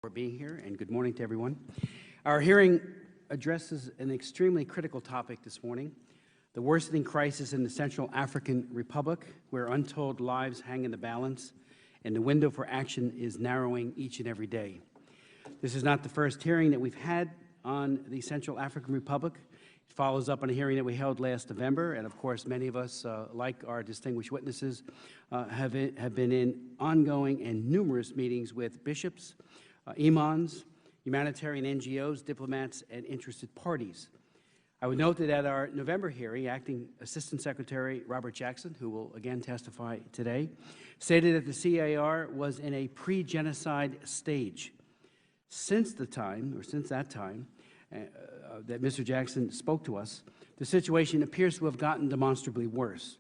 For being here, and good morning to everyone. Our hearing addresses an extremely critical topic this morning, the worsening crisis in the Central African Republic, where untold lives hang in the balance and the window for action is narrowing each and every day. This is not the first hearing that we've had on the Central African Republic. It follows up on a hearing that we held last November, and of course many of us, like our distinguished witnesses, have been in ongoing and numerous meetings with bishops, imams, humanitarian NGOs, diplomats, and interested parties. I would note that at our November hearing, Acting Assistant Secretary Robert Jackson, who will again testify today, stated that the CAR was in a pre-genocide stage. Since that time that Mr. Jackson spoke to us, the situation appears to have gotten demonstrably worse.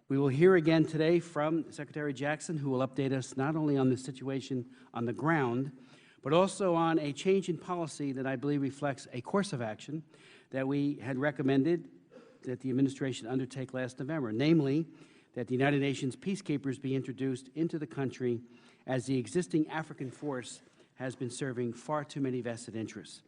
We will hear again today from Secretary Jackson, who will update us not only on the situation on the ground, but also on a change in policy that I believe reflects a course of action that we had recommended that the administration undertake last November, namely that the United Nations peacekeepers be introduced into the country, as the existing African force has been serving far too many vested interests.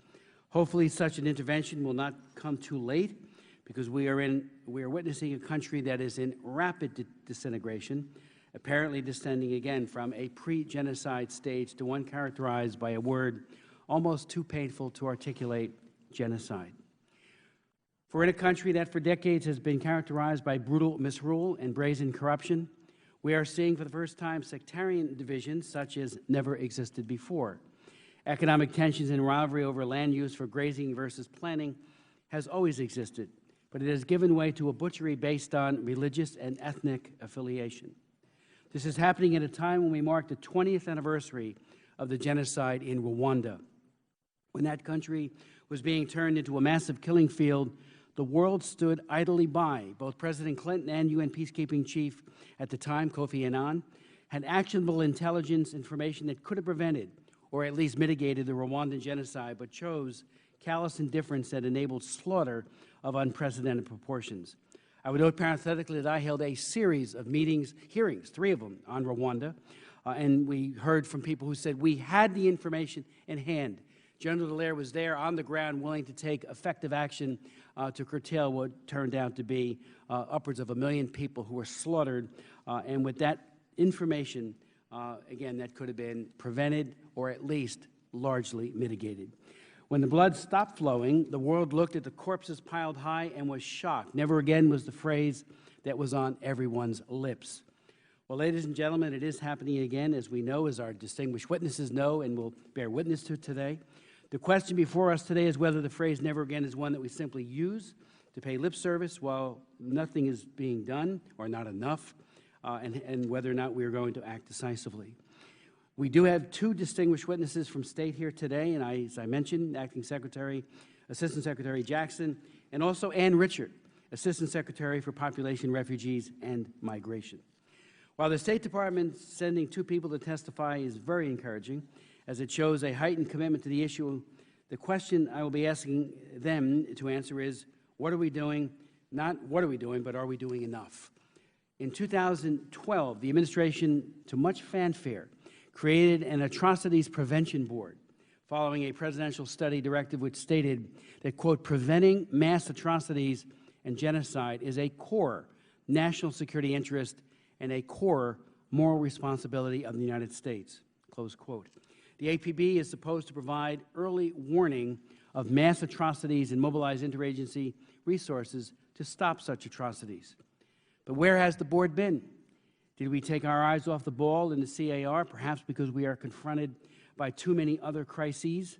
Hopefully such an intervention will not come too late, because we are witnessing a country that is in rapid disintegration, apparently descending again from a pre-genocide stage to one characterized by a word almost too painful to articulate: genocide. For in a country that for decades has been characterized by brutal misrule and brazen corruption, we are seeing for the first time sectarian divisions such as never existed before. Economic tensions and rivalry over land use for grazing versus planting has always existed, but it has given way to a butchery based on religious and ethnic affiliation. This is happening at a time when we mark the 20th anniversary of the genocide in Rwanda. When that country was being turned into a massive killing field, the world stood idly by. Both President Clinton and UN peacekeeping chief at the time, Kofi Annan, had actionable intelligence information that could have prevented or at least mitigated the Rwandan genocide, but chose callous indifference that enabled slaughter of unprecedented proportions. I would note parenthetically that I held a series of hearings, 3 of them, on Rwanda, and we heard from people who said we had the information in hand. General Dallaire was there on the ground, willing to take effective action to curtail what turned out to be upwards of 1 million people who were slaughtered, and with that information, again, that could have been prevented or at least largely mitigated. When the blood stopped flowing, the world looked at the corpses piled high and was shocked. Never again was the phrase that was on everyone's lips. Well, ladies and gentlemen, it is happening again, as we know, as our distinguished witnesses know and will bear witness to today. The question before us today is whether the phrase never again is one that we simply use to pay lip service while nothing is being done or not enough, and whether or not we are going to act decisively. We do have 2 distinguished witnesses from state here today, and as I mentioned, Acting Secretary, Assistant Secretary Jackson, and also Ann Richard, Assistant Secretary for Population, Refugees, and Migration. While the State Department sending 2 people to testify is very encouraging, as it shows a heightened commitment to the issue, the question I will be asking them to answer is, what are we doing? Not what are we doing, but are we doing enough? In 2012, the administration, to much fanfare, created an Atrocities Prevention Board, following a presidential study directive which stated that, quote, preventing mass atrocities and genocide is a core national security interest and a core moral responsibility of the United States, close quote. The APB is supposed to provide early warning of mass atrocities and mobilize interagency resources to stop such atrocities. But where has the board been? Did we take our eyes off the ball in the CAR, perhaps because we are confronted by too many other crises?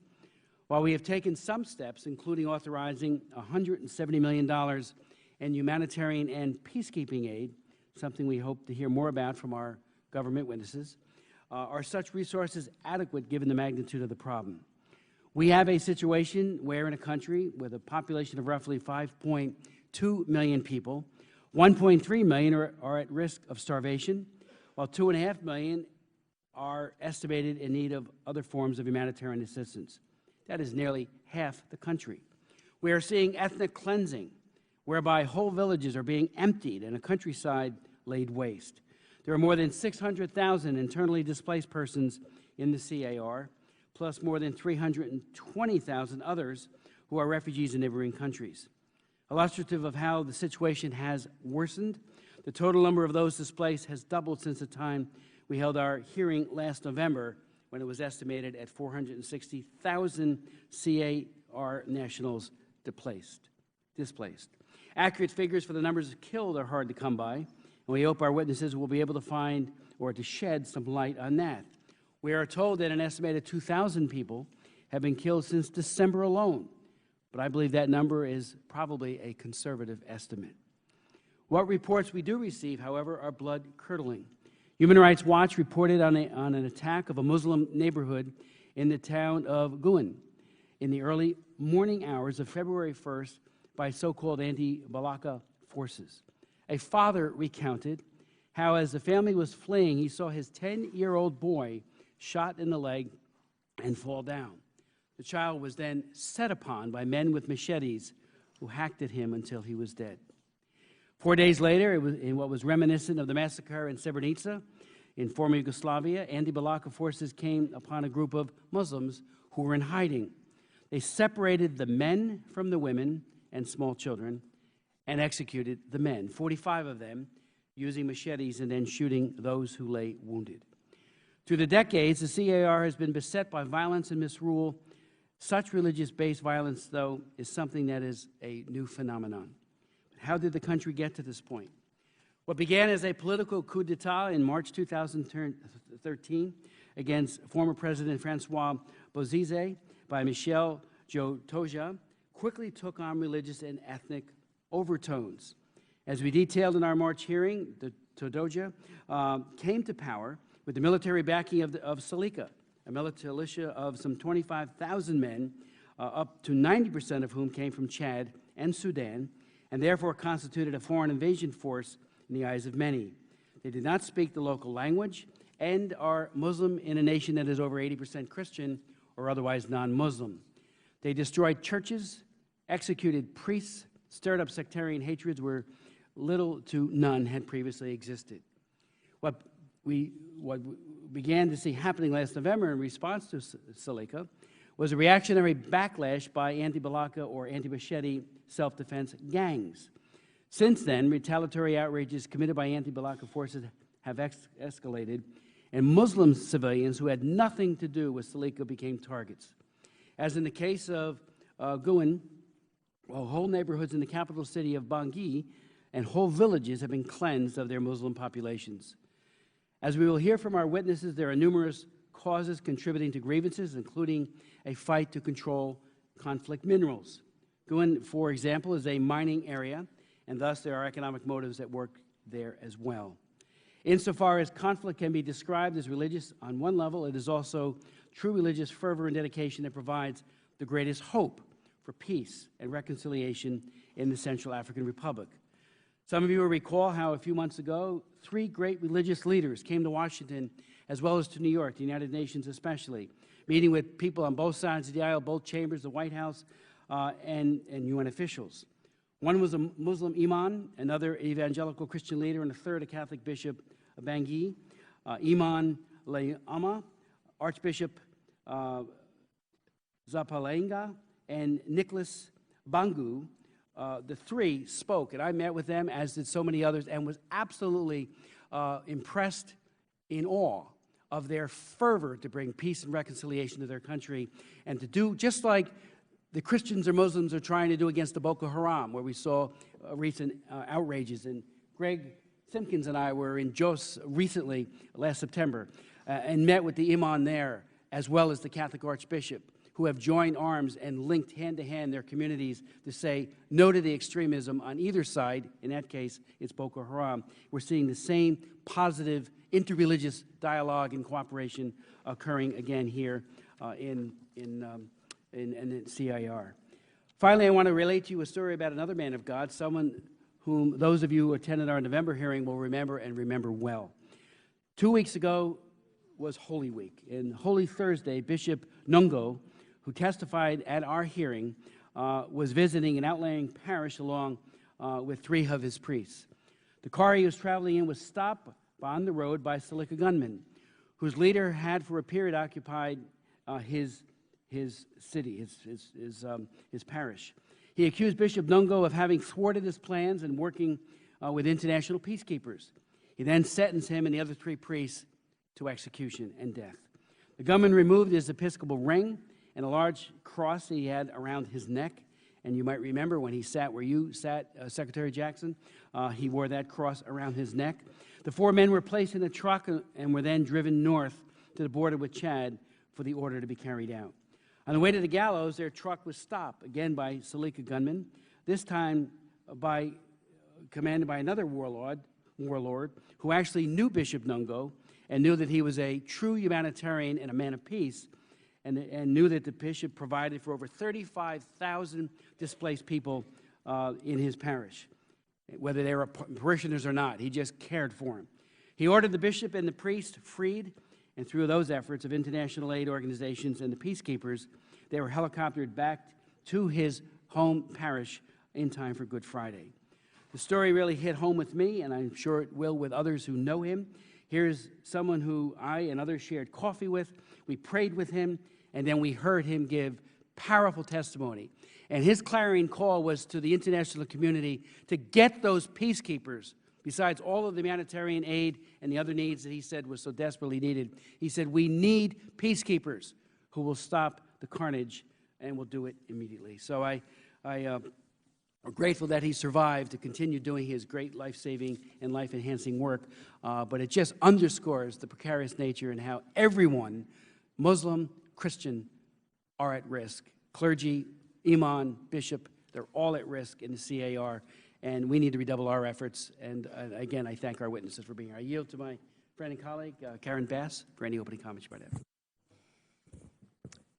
While we have taken some steps, including authorizing $170 million in humanitarian and peacekeeping aid, something we hope to hear more about from our government witnesses, are such resources adequate given the magnitude of the problem? We have a situation where in a country with a population of roughly 5.2 million people, 1.3 million are at risk of starvation, while 2.5 million are estimated in need of other forms of humanitarian assistance. That is nearly half the country. We are seeing ethnic cleansing, whereby whole villages are being emptied and a countryside laid waste. There are more than 600,000 internally displaced persons in the CAR, plus more than 320,000 others who are refugees in neighboring countries. Illustrative of how the situation has worsened, the total number of those displaced has doubled since the time we held our hearing last November, when it was estimated at 460,000 CAR nationals displaced. Accurate figures for the numbers killed are hard to come by, and we hope our witnesses will be able to find or to shed some light on that. We are told that an estimated 2,000 people have been killed since December alone, but I believe that number is probably a conservative estimate. What reports we do receive, however, are blood-curdling. Human Rights Watch reported on an attack of a Muslim neighborhood in the town of Guin in the early morning hours of February 1st by so-called anti-Balaka forces. A father recounted how, as the family was fleeing, he saw his 10-year-old boy shot in the leg and fall down. The child was then set upon by men with machetes who hacked at him until he was dead. 4 days later, it was in what was reminiscent of the massacre in Srebrenica in former Yugoslavia, anti-Balaka forces came upon a group of Muslims who were in hiding. They separated the men from the women and small children and executed the men, 45 of them, using machetes and then shooting those who lay wounded. Through the decades, the CAR has been beset by violence and misrule. Such religious-based violence, though, is something that is a new phenomenon. How did the country get to this point? What began as a political coup d'etat in March 2013 against former President Francois Bozize by Michel Djotoja quickly took on religious and ethnic overtones. As we detailed in our March hearing, the Djotoja came to power with the military backing of Seleka, a militia of some 25,000 men, up to 90% of whom came from Chad and Sudan, and therefore constituted a foreign invasion force in the eyes of many. They did not speak the local language and are Muslim in a nation that is over 80% Christian or otherwise non-Muslim. They destroyed churches, executed priests, stirred up sectarian hatreds where little to none had previously existed. What we began to see happening last November in response to Seleka was a reactionary backlash by anti-Balaka or anti-Machete self-defense gangs. Since then, retaliatory outrages committed by anti-Balaka forces have escalated, and Muslim civilians who had nothing to do with Seleka became targets. As in the case of Guin, whole neighborhoods in the capital city of Bangui and whole villages have been cleansed of their Muslim populations. As we will hear from our witnesses, there are numerous causes contributing to grievances, including a fight to control conflict minerals. Guin, for example, is a mining area, and thus there are economic motives at work there as well. Insofar as conflict can be described as religious on one level, it is also true religious fervor and dedication that provides the greatest hope for peace and reconciliation in the Central African Republic. Some of you will recall how a few months ago, 3 great religious leaders came to Washington as well as to New York, the United Nations especially, meeting with people on both sides of the aisle, both chambers, the White House, and UN officials. One was a Muslim imam, another evangelical Christian leader, and a third a Catholic bishop of Bangui, Imam Leama, Archbishop Zapalenga, and Nicholas Bangu. The 3 spoke, and I met with them, as did so many others, and was absolutely impressed, in awe of their fervor to bring peace and reconciliation to their country, and to do just like the Christians or Muslims are trying to do against the Boko Haram, where we saw recent outrages. And Greg Simpkins and I were in Jos recently, last September, and met with the imam there, as well as the Catholic Archbishop, who have joined arms and linked hand-to-hand their communities to say no to the extremism on either side. In that case, it's Boko Haram. We're seeing the same positive interreligious dialogue and cooperation occurring again here in CIR. Finally, I want to relate to you a story about another man of God, someone whom those of you who attended our November hearing will remember, and remember well. 2 weeks ago was Holy Week. And Holy Thursday, Bishop Nungo, who testified at our hearing, was visiting an outlying parish along with 3 of his priests. The car he was traveling in was stopped on the road by Seleka gunmen, whose leader had for a period occupied his city, his parish. He accused Bishop Nungo of having thwarted his plans and working with international peacekeepers. He then sentenced him and the other 3 priests to execution and death. The gunman removed his episcopal ring and a large cross he had around his neck. And you might remember when he sat where you sat, Secretary Jackson, he wore that cross around his neck. The 4 men were placed in a truck and were then driven north to the border with Chad for the order to be carried out. On the way to the gallows, their truck was stopped, again by Salika gunmen, this time commanded by another warlord who actually knew Bishop Nungo and knew that he was a true humanitarian and a man of peace, and knew that the bishop provided for over 35,000 displaced people in his parish, whether they were parishioners or not. He just cared for them. He ordered the bishop and the priest freed, and through those efforts of international aid organizations and the peacekeepers, they were helicoptered back to his home parish in time for Good Friday. The story really hit home with me, and I'm sure it will with others who know him. Here's someone who I and others shared coffee with. We prayed with him, and then we heard him give powerful testimony. And his clarion call was to the international community to get those peacekeepers, besides all of the humanitarian aid and the other needs that he said was so desperately needed. He said, we need peacekeepers who will stop the carnage, and will do it immediately. So I'm grateful that he survived to continue doing his great life-saving and life-enhancing work, but it just underscores the precarious nature and how everyone, Muslim, Christian, are at risk. Clergy, imam, bishop, they're all at risk in the CAR, and we need to redouble our efforts. And again, I thank our witnesses for being here. I yield to my friend and colleague, Karen Bass, for any opening comments you might have.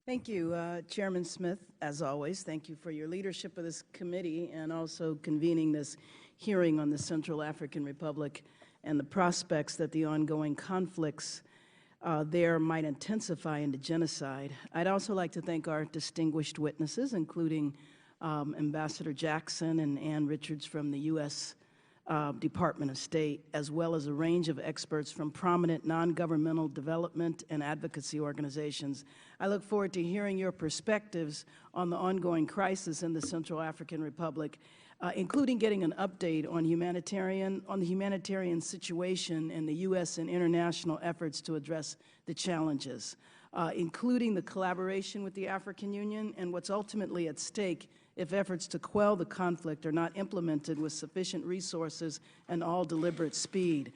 Thank you, Chairman Smith, as always. Thank you for your leadership of this committee and also convening this hearing on the Central African Republic and the prospects that the ongoing conflicts there might intensify into genocide. I'd also like to thank our distinguished witnesses, including Ambassador Jackson and Ann Richards from the U.S. Department of State, as well as a range of experts from prominent non-governmental development and advocacy organizations. I look forward to hearing your perspectives on the ongoing crisis in the Central African Republic, including getting an update on the humanitarian situation and the U.S. and international efforts to address the challenges, including the collaboration with the African Union and what's ultimately at stake if efforts to quell the conflict are not implemented with sufficient resources and all deliberate speed.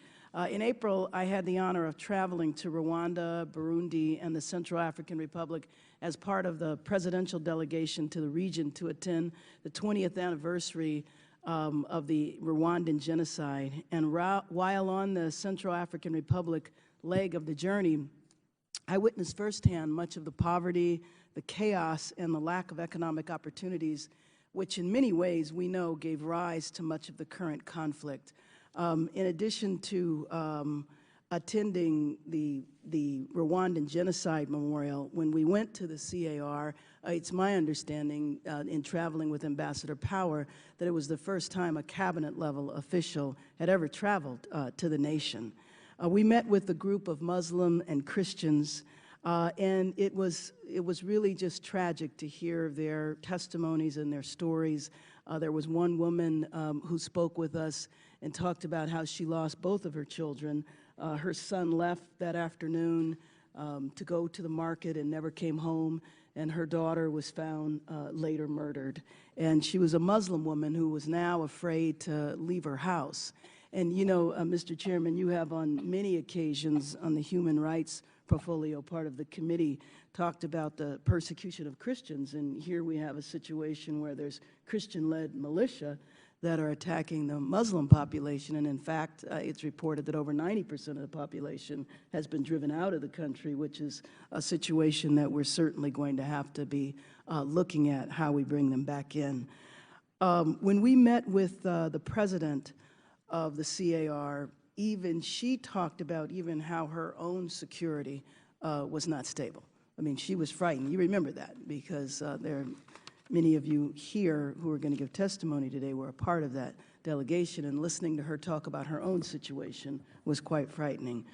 In April, I had the honor of traveling to Rwanda, Burundi, and the Central African Republic as part of the presidential delegation to the region to attend the 20th anniversary of the Rwandan genocide. And while on the Central African Republic leg of the journey, I witnessed firsthand much of the poverty, the chaos, and the lack of economic opportunities, which in many ways we know gave rise to much of the current conflict. In addition to attending the Rwandan Genocide Memorial, when we went to the CAR, it's my understanding in traveling with Ambassador Power that it was the first time a cabinet-level official had ever traveled to the nation. We met with a group of Muslim and Christians, and it was really just tragic to hear their testimonies and their stories. There was one woman who spoke with us and talked about how she lost both of her children. Her son left that afternoon to go to the market and never came home, and her daughter was found later murdered. And she was a Muslim woman who was now afraid to leave her house. And you know, Mr. Chairman, you have on many occasions on the human rights portfolio, part of the committee, talked about the persecution of Christians. And here we have a situation where there's Christian-led militia that are attacking the Muslim population. And in fact, it's reported that over 90% of the population has been driven out of the country, which is a situation that we're certainly going to have to be looking at how we bring them back in. When we met with the president of the CAR, even she talked about even how her own security was not stable. I mean, she was frightened. You remember that because there are many of you here who are going to give testimony today were a part of that delegation, and listening to her talk about her own situation was quite frightening.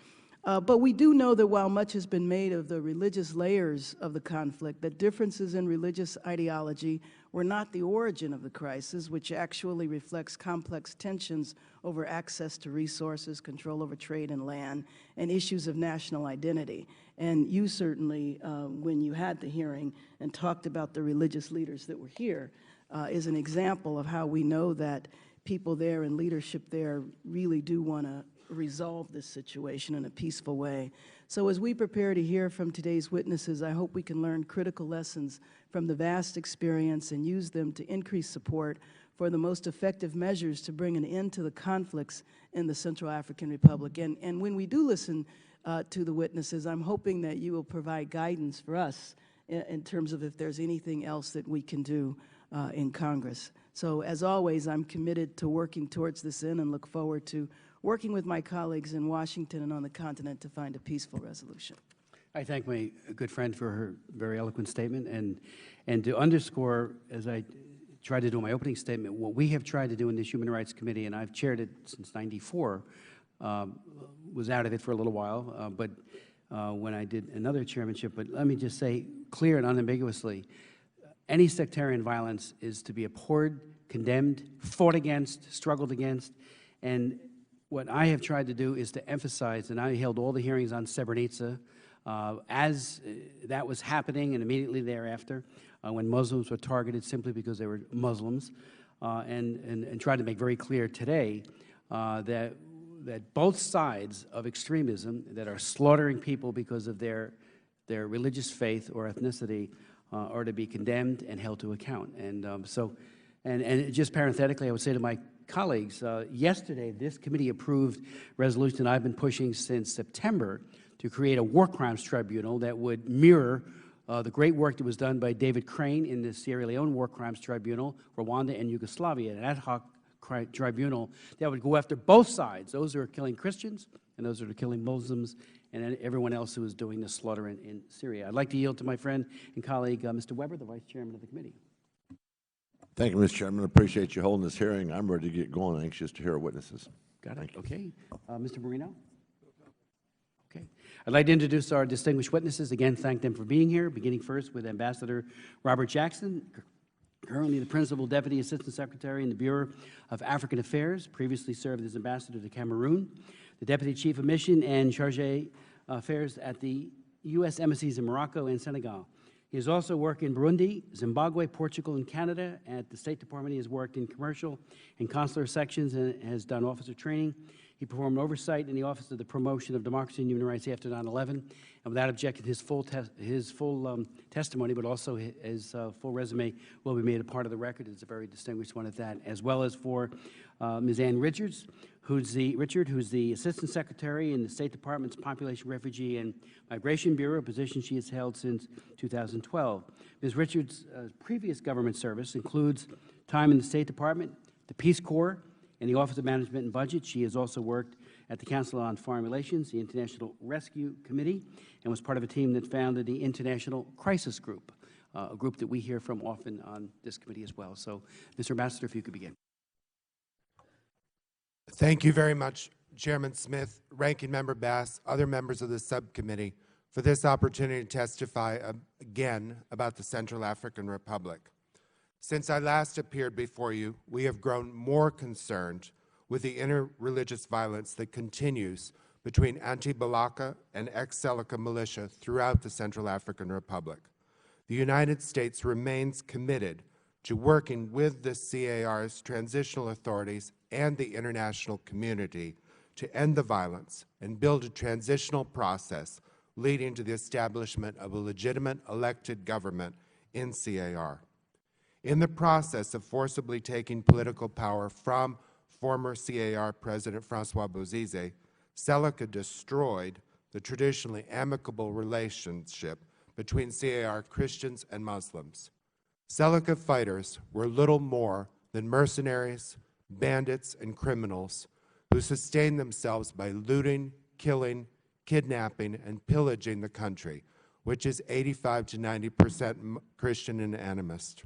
But we do know that while much has been made of the religious layers of the conflict, that differences in religious ideology were not the origin of the crisis, which actually reflects complex tensions over access to resources, control over trade and land, and issues of national identity. And you certainly, when you had the hearing and talked about the religious leaders that were here, is an example of how we know that people there and leadership there really do want to resolve this situation in a peaceful way. So as we prepare to hear from today's witnesses, I hope we can learn critical lessons from the vast experience and use them to increase support for the most effective measures to bring an end to the conflicts in the Central African Republic. And when we do listen to the witnesses, I'm hoping that you will provide guidance for us in terms of if there's anything else that we can do in Congress. So as always, I'm committed to working towards this end and look forward to working with my colleagues in Washington and on the continent to find a peaceful resolution. I thank my good friend for her very eloquent statement, and to underscore, as I tried to do in my opening statement, what we have tried to do in this Human Rights Committee, and I've chaired it since '94, was out of it for a little while, but when I did another chairmanship, but let me just say clear and unambiguously, any sectarian violence is to be abhorred, condemned, fought against, struggled against, and what I have tried to do is to emphasize, and I held all the hearings on Srebrenica as that was happening and immediately thereafter, when Muslims were targeted simply because they were Muslims, and tried to make very clear today that both sides of extremism that are slaughtering people because of their religious faith or ethnicity are to be condemned and held to account. And and just parenthetically, I would say to my colleagues, yesterday this committee approved resolution I've been pushing since September to create a war crimes tribunal that would mirror the great work that was done by David Crane in the Sierra Leone War Crimes Tribunal, Rwanda and Yugoslavia, an ad hoc tribunal that would go after both sides, those who are killing Christians and those who are killing Muslims and everyone else who is doing the slaughter in Syria. I'd like to yield to my friend and colleague, Mr. Weber, the Vice Chairman of the committee. Thank you, Mr. Chairman. I appreciate you holding this hearing. I'm ready to get going, anxious to hear our witnesses. Got it. Okay. Mr. Marino? Okay. I'd like to introduce our distinguished witnesses. Again, thank them for being here, beginning first with Ambassador Robert Jackson, currently the Principal Deputy Assistant Secretary in the Bureau of African Affairs, previously served as Ambassador to Cameroon, the Deputy Chief of Mission and Chargé Affairs at the U.S. Embassies in Morocco and Senegal. He has also worked in Burundi, Zimbabwe, Portugal, and Canada. At the State Department, he has worked in commercial and consular sections and has done officer training. He performed oversight in the Office of the Promotion of Democracy and Human Rights after 9/11, and without objection, his full testimony, but also his full resume, will be made a part of the record. It's a very distinguished one at that, as well as for Ms. Ann Richards, who's the Assistant Secretary in the State Department's Population, Refugee, and Migration Bureau, a position she has held since 2012. Ms. Richards' previous government service includes time in the State Department, the Peace Corps, and the Office of Management and Budget. She has also worked at the Council on Foreign Relations, the International Rescue Committee, and was part of a team that founded the International Crisis Group, a group that we hear from often on this committee as well. So, Mr. Ambassador, if you could begin. Thank you very much, Chairman Smith, Ranking Member Bass, other members of the subcommittee, for this opportunity to testify again about the Central African Republic. Since I last appeared before you, we have grown more concerned with the interreligious violence that continues between anti-Balaka and ex-Seleka militia throughout the Central African Republic. The United States remains committed to working with the CAR's transitional authorities and the international community to end the violence and build a transitional process leading to the establishment of a legitimate elected government in CAR. In the process of forcibly taking political power from former CAR President Francois Bozize, Seleka destroyed the traditionally amicable relationship between CAR Christians and Muslims. Seleka fighters were little more than mercenaries, bandits, and criminals who sustained themselves by looting, killing, kidnapping, and pillaging the country, which is 85 to 90% Christian and animist.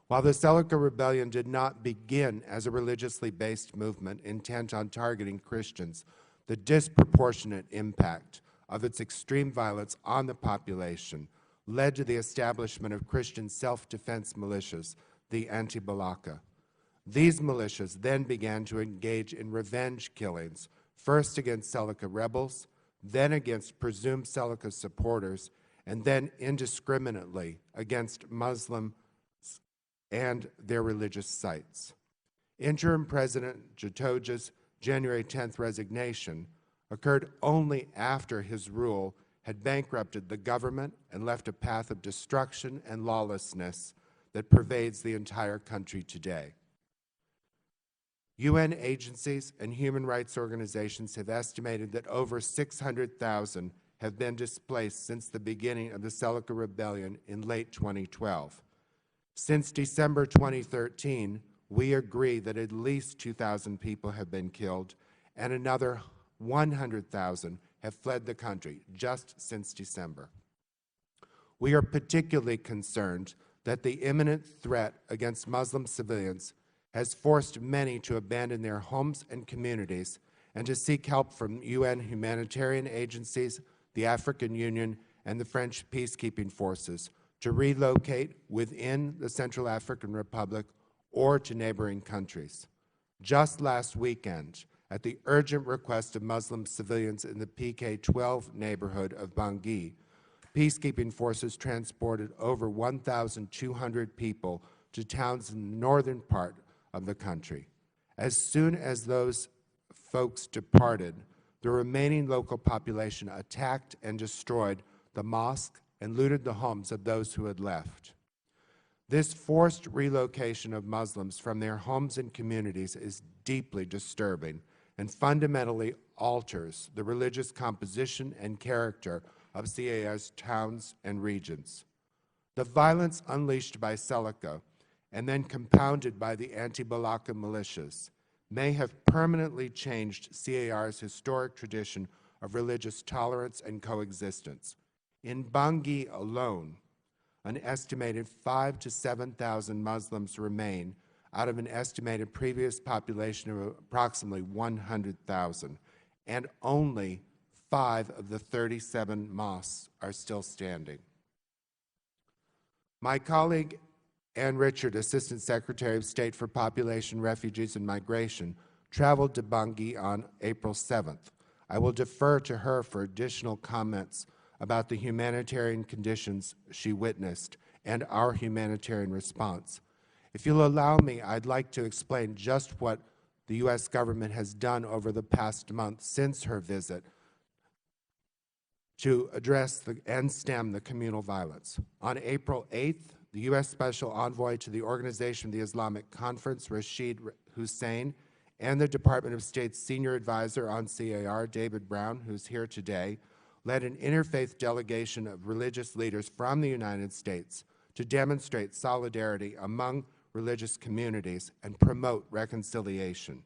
While the Seleka Rebellion did not begin as a religiously based movement intent on targeting Christians, the disproportionate impact of its extreme violence on the population led to the establishment of Christian self-defense militias, the Anti-Balaka. These militias then began to engage in revenge killings, first against Seleka rebels, then against presumed Seleka supporters, and then indiscriminately against Muslims and their religious sites. Interim President Jatoja's January 10th resignation occurred only after his rule had bankrupted the government and left a path of destruction and lawlessness that pervades the entire country today. UN agencies and human rights organizations have estimated that over 600,000 have been displaced since the beginning of the Seleka Rebellion in late 2012. Since December 2013, we agree that at least 2,000 people have been killed and another 100,000 have fled the country just since December. We are particularly concerned that the imminent threat against Muslim civilians has forced many to abandon their homes and communities and to seek help from UN humanitarian agencies, the African Union, and the French peacekeeping forces to relocate within the Central African Republic or to neighboring countries. Just last weekend, at the urgent request of Muslim civilians in the PK-12 neighborhood of Bangui, peacekeeping forces transported over 1,200 people to towns in the northern part of the country. As soon as those folks departed, the remaining local population attacked and destroyed the mosque and looted the homes of those who had left. This forced relocation of Muslims from their homes and communities is deeply disturbing and fundamentally alters the religious composition and character of CAR's towns and regions. The violence unleashed by Seleka and then compounded by the anti-Balaka militias may have permanently changed CAR's historic tradition of religious tolerance and coexistence. In Bangui alone, an estimated 5,000 to 7,000 Muslims remain out of an estimated previous population of approximately 100,000, and only 5 of the 37 mosques are still standing. My colleague Ann Richard, Assistant Secretary of State for Population, Refugees, and Migration, traveled to Bangui on April 7th. I will defer to her for additional comments about the humanitarian conditions she witnessed and our humanitarian response. If you'll allow me, I'd like to explain just what the U.S. government has done over the past month since her visit to address and stem the communal violence. On April 8th, the U.S. Special Envoy to the Organization of the Islamic Conference, Rashid Hussein, and the Department of State's Senior Advisor on CAR, David Brown, who's here today, led an interfaith delegation of religious leaders from the United States to demonstrate solidarity among religious communities and promote reconciliation.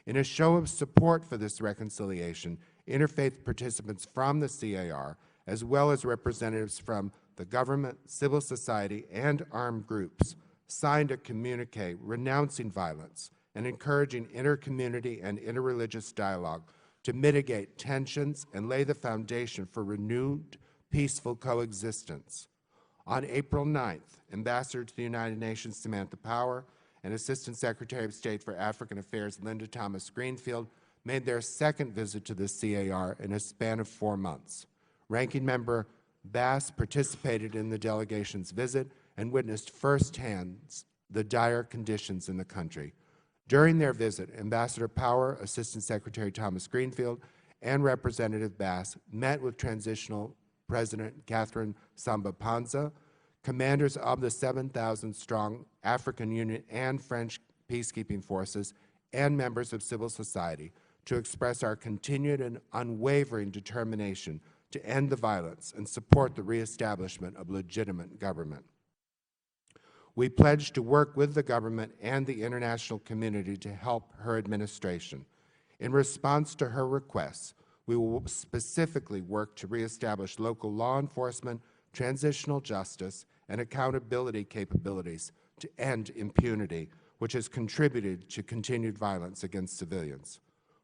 In a show of support for this reconciliation, interfaith participants from the CAR, as well as representatives from the government, civil society, and armed groups, signed a communique renouncing violence and encouraging inter-community and interreligious dialogue to mitigate tensions and lay the foundation for renewed, peaceful coexistence. On April 9th, Ambassador to the United Nations Samantha Power and Assistant Secretary of State for African Affairs Linda Thomas-Greenfield made their second visit to the CAR in a span of 4 months. Ranking Member Bass participated in the delegation's visit and witnessed firsthand the dire conditions in the country. During their visit, Ambassador Power, Assistant Secretary Thomas Greenfield, and Representative Bass met with Transitional President Catherine Samba Panza, commanders of the 7,000-strong African Union and French peacekeeping forces, and members of civil society to express our continued and unwavering determination to end the violence and support the reestablishment of legitimate government. We pledge to work with the government and the international community to help her administration. In response to her requests, we will specifically work to reestablish local law enforcement, transitional justice, and accountability capabilities to end impunity, which has contributed to continued violence against civilians.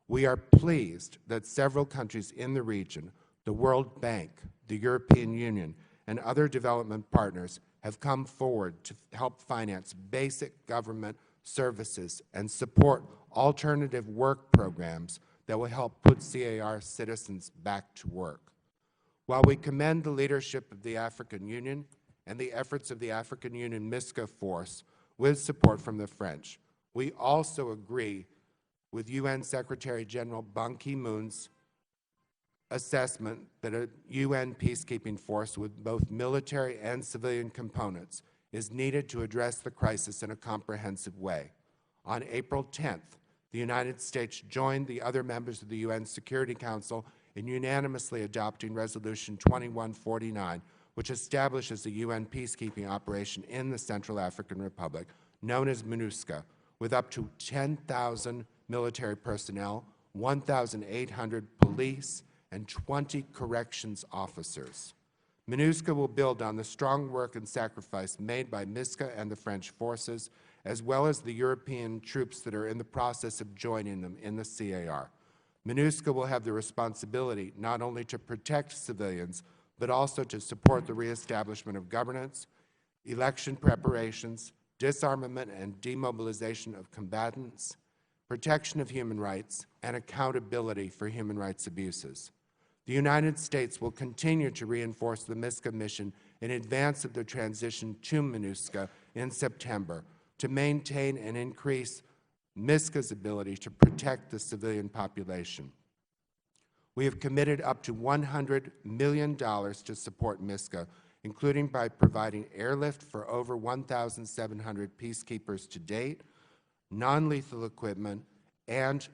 We are pleased that several countries in the region, the World Bank, the European Union, and other development partners have come forward to help finance basic government services and support alternative work programs that will help put CAR citizens back to work. While we commend the leadership of the African Union and the efforts of the African Union MISCA force with support from the French, we also agree with UN Secretary General Ban Ki-moon's assessment that a UN peacekeeping force with both military and civilian components is needed to address the crisis in a comprehensive way. On April 10th, the United States joined the other members of the UN Security Council in unanimously adopting Resolution 2149, which establishes a UN peacekeeping operation in the Central African Republic, known as MINUSCA, with up to 10,000 military personnel, 1,800 police, and 20 corrections officers. MINUSCA will build on the strong work and sacrifice made by MISCA and the French forces, as well as the European troops that are in the process of joining them in the CAR. MINUSCA will have the responsibility not only to protect civilians, but also to support the reestablishment of governance, election preparations, disarmament and demobilization of combatants, protection of human rights, and accountability for human rights abuses. The United States will continue to reinforce the MISCA mission in advance of the transition to MINUSCA in September to maintain and increase MISCA's ability to protect the civilian population. We have committed up to $100 million to support MISCA, including by providing airlift for over 1,700 peacekeepers to date, non-lethal equipment, and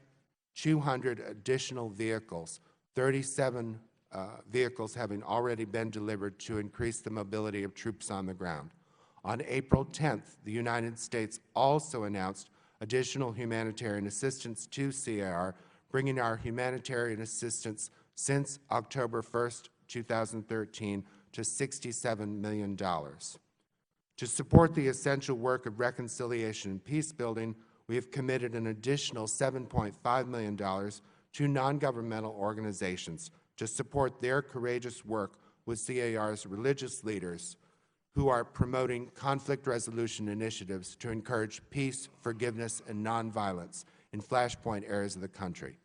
200 additional vehicles, 37 vehicles having already been delivered to increase the mobility of troops on the ground. On April 10th, the United States also announced additional humanitarian assistance to CAR, bringing our humanitarian assistance since October 1st, 2013 to $67 million. To support the essential work of reconciliation and peace building, we have committed an additional $7.5 million to non-governmental organizations to support their courageous work with CAR's religious leaders who are promoting conflict resolution initiatives to encourage peace, forgiveness, and nonviolence in flashpoint areas of the country.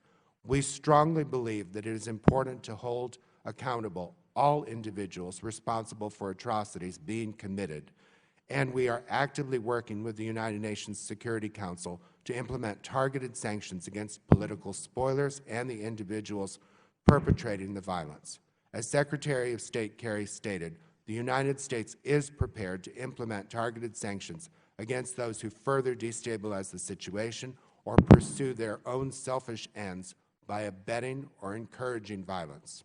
We strongly believe that it is important to hold accountable all individuals responsible for atrocities being committed, and we are actively working with the United Nations Security Council to implement targeted sanctions against political spoilers and the individuals perpetrating the violence. As Secretary of State Kerry stated, the United States is prepared to implement targeted sanctions against those who further destabilize the situation or pursue their own selfish ends by abetting or encouraging violence.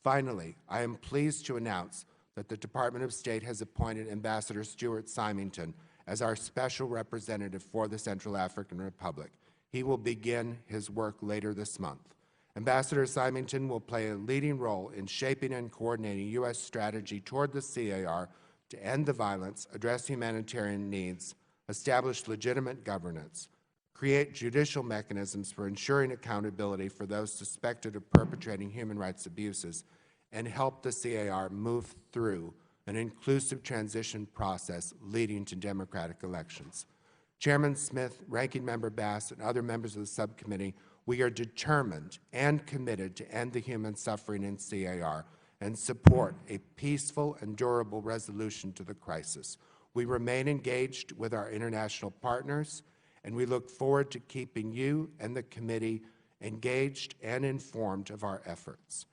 Finally, I am pleased to announce that the Department of State has appointed Ambassador Stuart Symington as our special representative for the Central African Republic. He will begin his work later this month. Ambassador Symington will play a leading role in shaping and coordinating U.S. strategy toward the CAR to end the violence, address humanitarian needs, establish legitimate governance, create judicial mechanisms for ensuring accountability for those suspected of perpetrating human rights abuses, and help the CAR move through an inclusive transition process leading to democratic elections. Chairman Smith, Ranking Member Bass, and other members of the subcommittee, we are determined and committed to end the human suffering in CAR and support a peaceful and durable resolution to the crisis. We remain engaged with our international partners, and we look forward to keeping you and the committee engaged and informed of our efforts.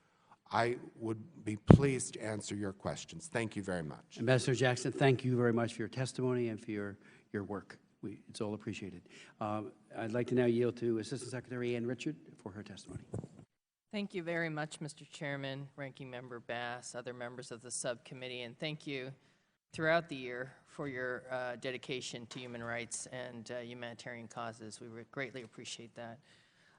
I would be pleased to answer your questions. Thank you very much. Ambassador Jackson, thank you very much for your testimony and for your work. It's all appreciated. I'd like to now yield to Assistant Secretary Ann Richard for her testimony. Thank you very much, Mr. Chairman, Ranking Member Bass, other members of the subcommittee, and thank you throughout the year for your dedication to human rights and humanitarian causes. We greatly appreciate that.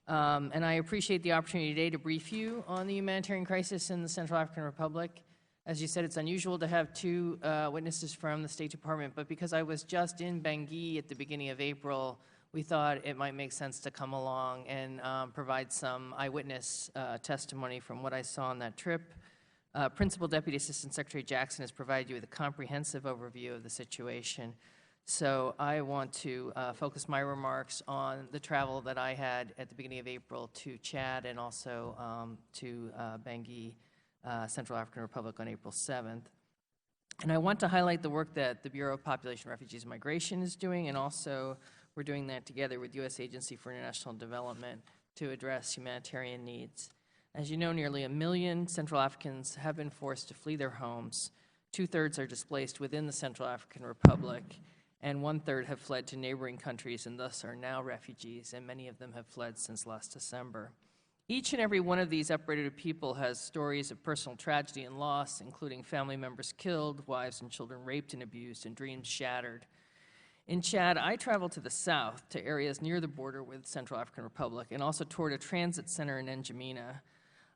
And I appreciate the opportunity today to brief you on the humanitarian crisis in the Central African Republic. As you said, it's unusual to have two witnesses from the State Department, but because I was just in Bangui at the beginning of April we thought it might make sense to come along and provide some eyewitness testimony from what I saw on that trip. Principal Deputy Assistant Secretary Jackson has provided you with a comprehensive overview of the situation. So I want to focus my remarks on the travel that I had at the beginning of April to Chad and also to Bangui, Central African Republic on April 7th. And I want to highlight the work that the Bureau of Population, Refugees, and Migration is doing, and also we're doing that together with U.S. Agency for International Development to address humanitarian needs. As you know, nearly 1 million Central Africans have been forced to flee their homes. 2/3 are displaced within the Central African Republic, and 1/3 have fled to neighboring countries and thus are now refugees, and many of them have fled since last December. Each and every one of these uprooted people has stories of personal tragedy and loss, including family members killed, wives and children raped and abused, and dreams shattered. In Chad, I traveled to the south, to areas near the border with Central African Republic, and also toured a transit center in N'Djamena.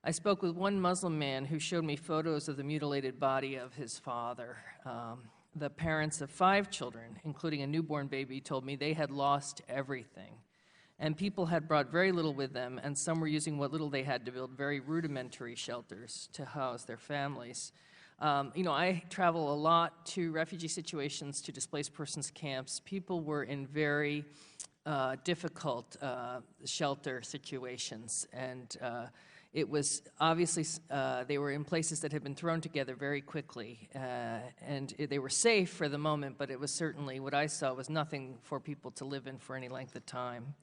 I spoke with one Muslim man who showed me photos of the mutilated body of his father. The parents of 5 children, including a newborn baby, told me they had lost everything. And people had brought very little with them, and some were using what little they had to build very rudimentary shelters to house their families. I travel a lot to refugee situations, to displaced persons camps. People were in very difficult shelter situations, and it was obviously, they were in places that had been thrown together very quickly, and they were safe for the moment, but it was certainly, what I saw was nothing for people to live in for any length of time.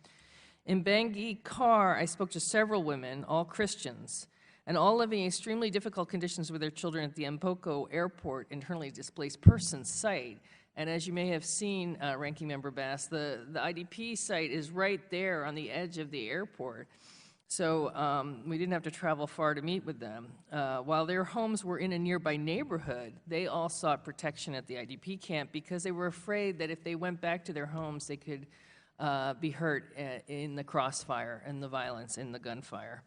In Bangui Kar, I spoke to several women, all Christians, and all living in extremely difficult conditions with their children at the Mpoko Airport internally displaced persons site. And as you may have seen, Ranking Member Bass, the IDP site is right there on the edge of the airport. So we didn't have to travel far to meet with them. While their homes were in a nearby neighborhood, they all sought protection at the IDP camp because they were afraid that if they went back to their homes, they could be hurt in the crossfire and the violence in the gunfire.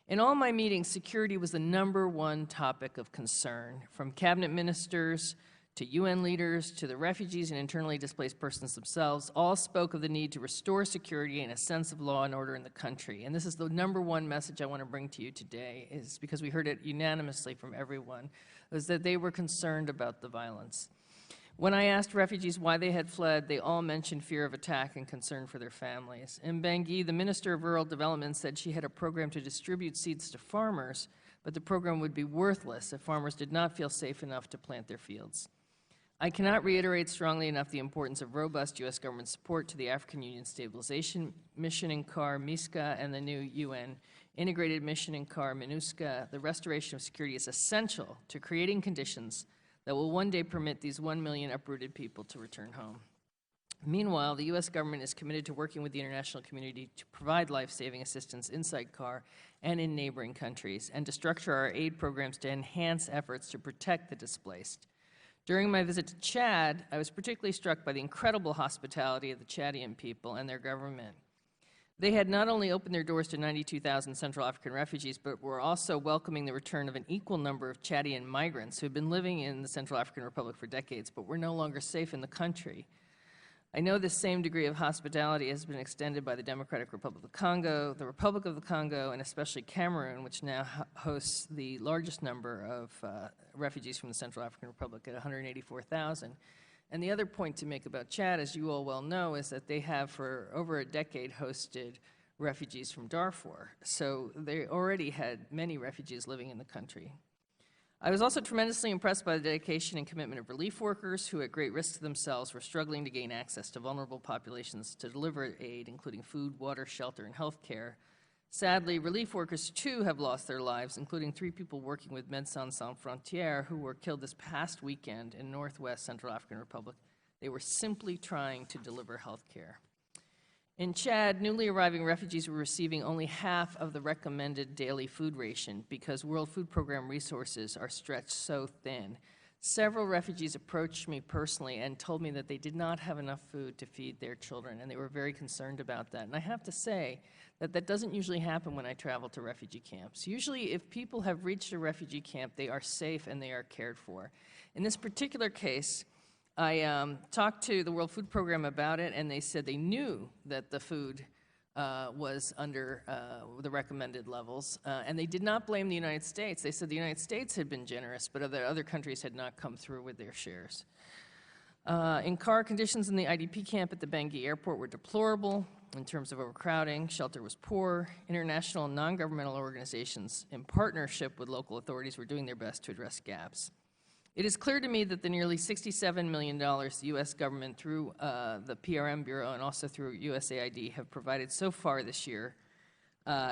In all my meetings, security was the #1 topic of concern, from cabinet ministers to UN leaders to the refugees and internally displaced persons themselves. All spoke of the need to restore security and a sense of law and order in the country. And this is the #1 message I want to bring to you today, is because we heard it unanimously from everyone, was that they were concerned about the violence. When I asked refugees why they had fled, they all mentioned fear of attack and concern for their families. In Bangui, the Minister of Rural Development said she had a program to distribute seeds to farmers, but the program would be worthless if farmers did not feel safe enough to plant their fields. I cannot reiterate strongly enough the importance of robust U.S. government support to the African Union Stabilization Mission in CAR, MISCA, and the new UN Integrated Mission in CAR, MINUSCA. The restoration of security is essential to creating conditions that will one day permit these 1 million uprooted people to return home. Meanwhile, the U.S. government is committed to working with the international community to provide life-saving assistance inside CAR and in neighboring countries, and to structure our aid programs to enhance efforts to protect the displaced. During my visit to Chad, I was particularly struck by the incredible hospitality of the Chadian people and their government. They had not only opened their doors to 92,000 Central African refugees, but were also welcoming the return of an equal number of Chadian migrants who had been living in the Central African Republic for decades, but were no longer safe in the country. I know this same degree of hospitality has been extended by the Democratic Republic of the Congo, the Republic of the Congo, and especially Cameroon, which now hosts the largest number of refugees from the Central African Republic at 184,000. And the other point to make about Chad, as you all well know, is that they have for over a decade hosted refugees from Darfur. So they already had many refugees living in the country. I was also tremendously impressed by the dedication and commitment of relief workers who, at great risk to themselves, were struggling to gain access to vulnerable populations to deliver aid, including food, water, shelter, and health care. Sadly, relief workers, too, have lost their lives, including 3 people working with Médecins Sans Frontières who were killed this past weekend in northwest Central African Republic. They were simply trying to deliver health care. In Chad, newly arriving refugees were receiving only half of the recommended daily food ration because World Food Program resources are stretched so thin. Several refugees approached me personally and told me that they did not have enough food to feed their children, and they were very concerned about that. And I have to say that that doesn't usually happen when I travel to refugee camps. Usually, if people have reached a refugee camp, they are safe and they are cared for. In this particular case, I talked to the World Food Program about it, and they said they knew that the food was under the recommended levels, and they did not blame the United States. They said the United States had been generous, but other countries had not come through with their shares. In-car conditions in the IDP camp at the Bangui airport were deplorable in terms of overcrowding. Shelter was poor. International and non-governmental organizations, in partnership with local authorities, were doing their best to address gaps. It is clear to me that the nearly $67 million the U.S. government through the PRM Bureau and also through USAID have provided so far this year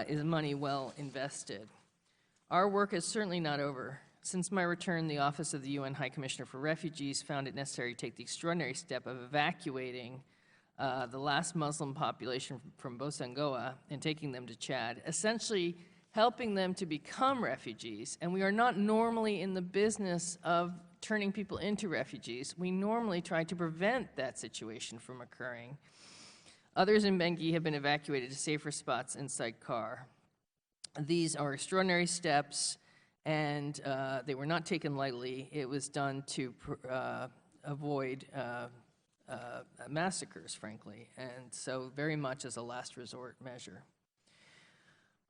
is money well invested. Our work is certainly not over. Since my return, the Office of the UN High Commissioner for Refugees found it necessary to take the extraordinary step of evacuating the last Muslim population from Bosangoa and taking them to Chad, essentially helping them to become refugees. And we are not normally in the business of turning people into refugees. We normally try to prevent that situation from occurring. Others in Bangui have been evacuated to safer spots inside CAR. These are extraordinary steps, and they were not taken lightly. It was done to avoid massacres, frankly, and so very much as a last resort measure.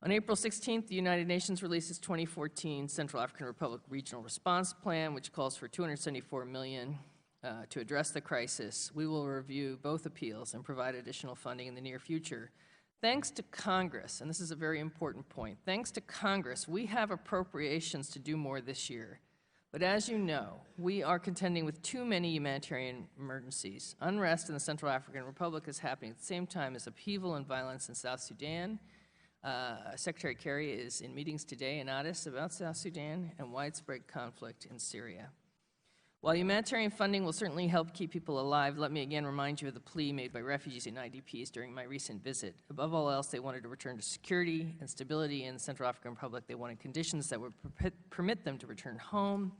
On April 16th, the United Nations released its 2014 Central African Republic Regional Response Plan, which calls for $274 million to address the crisis. We will review both appeals and provide additional funding in the near future. Thanks to Congress, and this is a very important point, thanks to Congress, we have appropriations to do more this year. But as you know, we are contending with too many humanitarian emergencies. Unrest in the Central African Republic is happening at the same time as upheaval and violence in South Sudan. Secretary Kerry is in meetings today in Addis about South Sudan and widespread conflict in Syria. While humanitarian funding will certainly help keep people alive, let me again remind you of the plea made by refugees and IDPs during my recent visit. Above all else, they wanted to return to security and stability in the Central African Republic. They wanted conditions that would permit them to return home,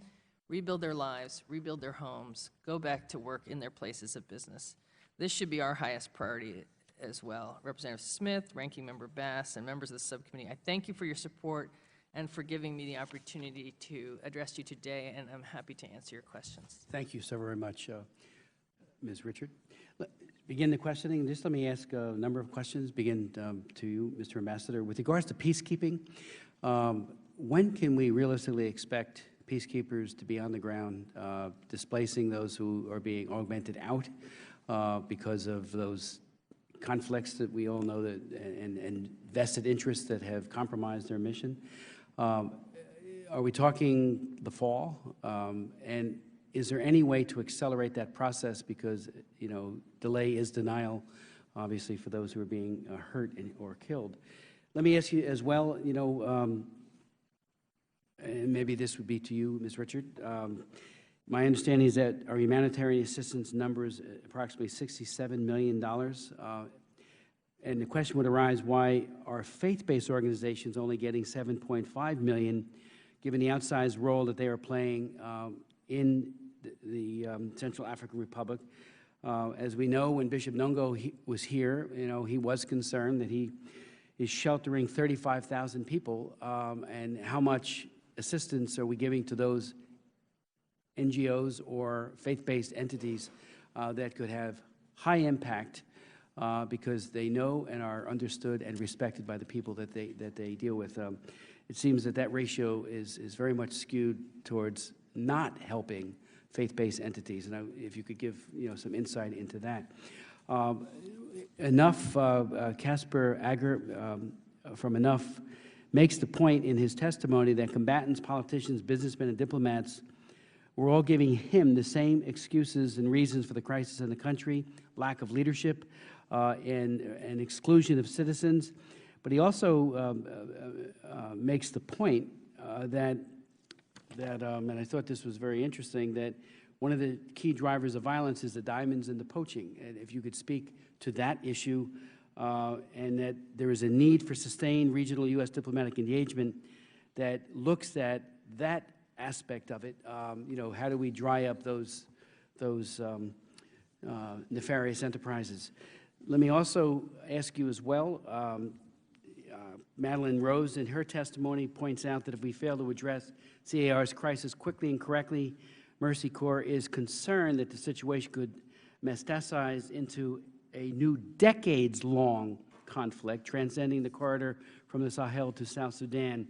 rebuild their lives, rebuild their homes, go back to work in their places of business. This should be our highest priority as well. Representative Smith, Ranking Member Bass, and members of the subcommittee, I thank you for your support and for giving me the opportunity to address you today, and I'm happy to answer your questions. Thank you so very much, Ms. Richard. Begin the questioning. Just let me ask a number of questions. Begin to you, Mr. Ambassador. With regards to peacekeeping, when can we realistically expect peacekeepers to be on the ground displacing those who are being augmented out because of those conflicts that we all know that and vested interests that have compromised their mission? Are we talking the fall? And is there any way to accelerate that process? Because, you know, delay is denial, obviously, for those who are being hurt or killed. Let me ask you as well, you know, and maybe this would be to you, Ms. Richard. My understanding is that our humanitarian assistance number is approximately $67 million. And the question would arise, why are faith-based organizations only getting $7.5 million, given the outsized role that they are playing in the Central African Republic? As we know, when Bishop Nongo was here, you know, he was concerned that he is sheltering 35,000 people, and how much assistance are we giving to those NGOs or faith-based entities that could have high impact because they know and are understood and respected by the people that they deal with. It seems that that ratio is very much skewed towards not helping faith-based entities, and if you could give some insight into that. Casper Ager from Enough makes the point in his testimony that combatants, politicians, businessmen, and diplomats were all giving him the same excuses and reasons for the crisis in the country: lack of leadership and exclusion of citizens. But he also makes the point that and I thought this was very interesting, that one of the key drivers of violence is the diamonds and the poaching. And if you could speak to that issue, and that there is a need for sustained regional U.S. diplomatic engagement that looks at that aspect of it. How do we dry up those nefarious enterprises? Let me also ask you as well, Madeline Rose, in her testimony, points out that if we fail to address CAR's crisis quickly and correctly, Mercy Corps is concerned that the situation could metastasize into a new decades-long conflict transcending the corridor from the Sahel to South Sudan,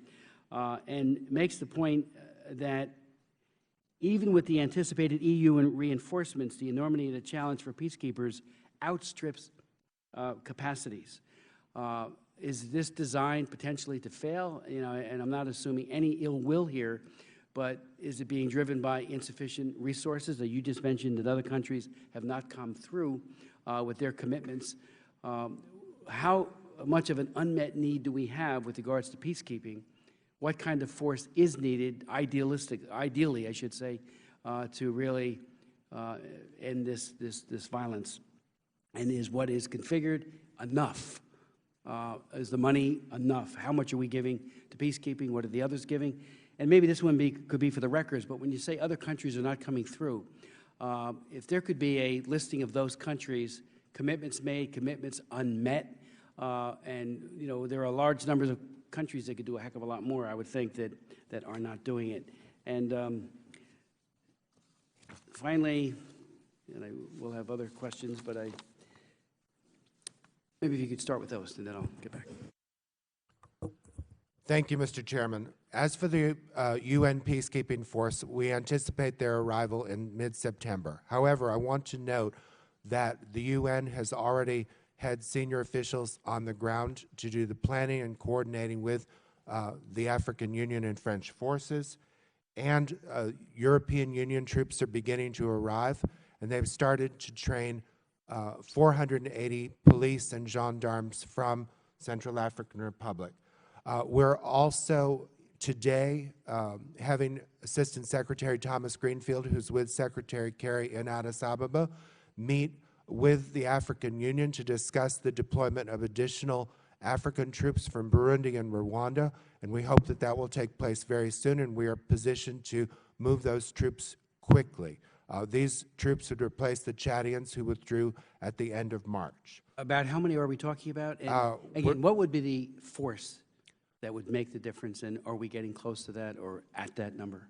and makes the point that even with the anticipated EU reinforcements, the enormity of the challenge for peacekeepers outstrips capacities. Is this designed potentially to fail? You know, and I'm not assuming any ill will here, but is it being driven by insufficient resources that you just mentioned that other countries have not come through with their commitments? How much of an unmet need do we have with regards to peacekeeping? What kind of force is needed, ideally, I should say, to really end this violence? And is what is configured enough? Is the money enough? How much are we giving to peacekeeping? What are the others giving? And maybe this one could be for the records, but when you say other countries are not coming through, if there could be a listing of those countries, commitments made, commitments unmet, and you know there are large numbers of countries that could do a heck of a lot more, I would think, that are not doing it. And finally, and I will have other questions, but maybe if you could start with those, and then I'll get back. Thank you, Mr. Chairman. As for the UN peacekeeping force, we anticipate their arrival in mid-September. However, I want to note that the UN has already had senior officials on the ground to do the planning and coordinating with the African Union and French forces, and European Union troops are beginning to arrive, and they've started to train 480 police and gendarmes from Central African Republic. We're also today having Assistant Secretary Thomas Greenfield, who's with Secretary Kerry in Addis Ababa, meet with the African Union to discuss the deployment of additional African troops from Burundi and Rwanda, and we hope that that will take place very soon, and we are positioned to move those troops quickly. These troops would replace the Chadians who withdrew at the end of March. About how many are we talking about? And again, what would be the force that would make the difference, and are we getting close to that or at that number?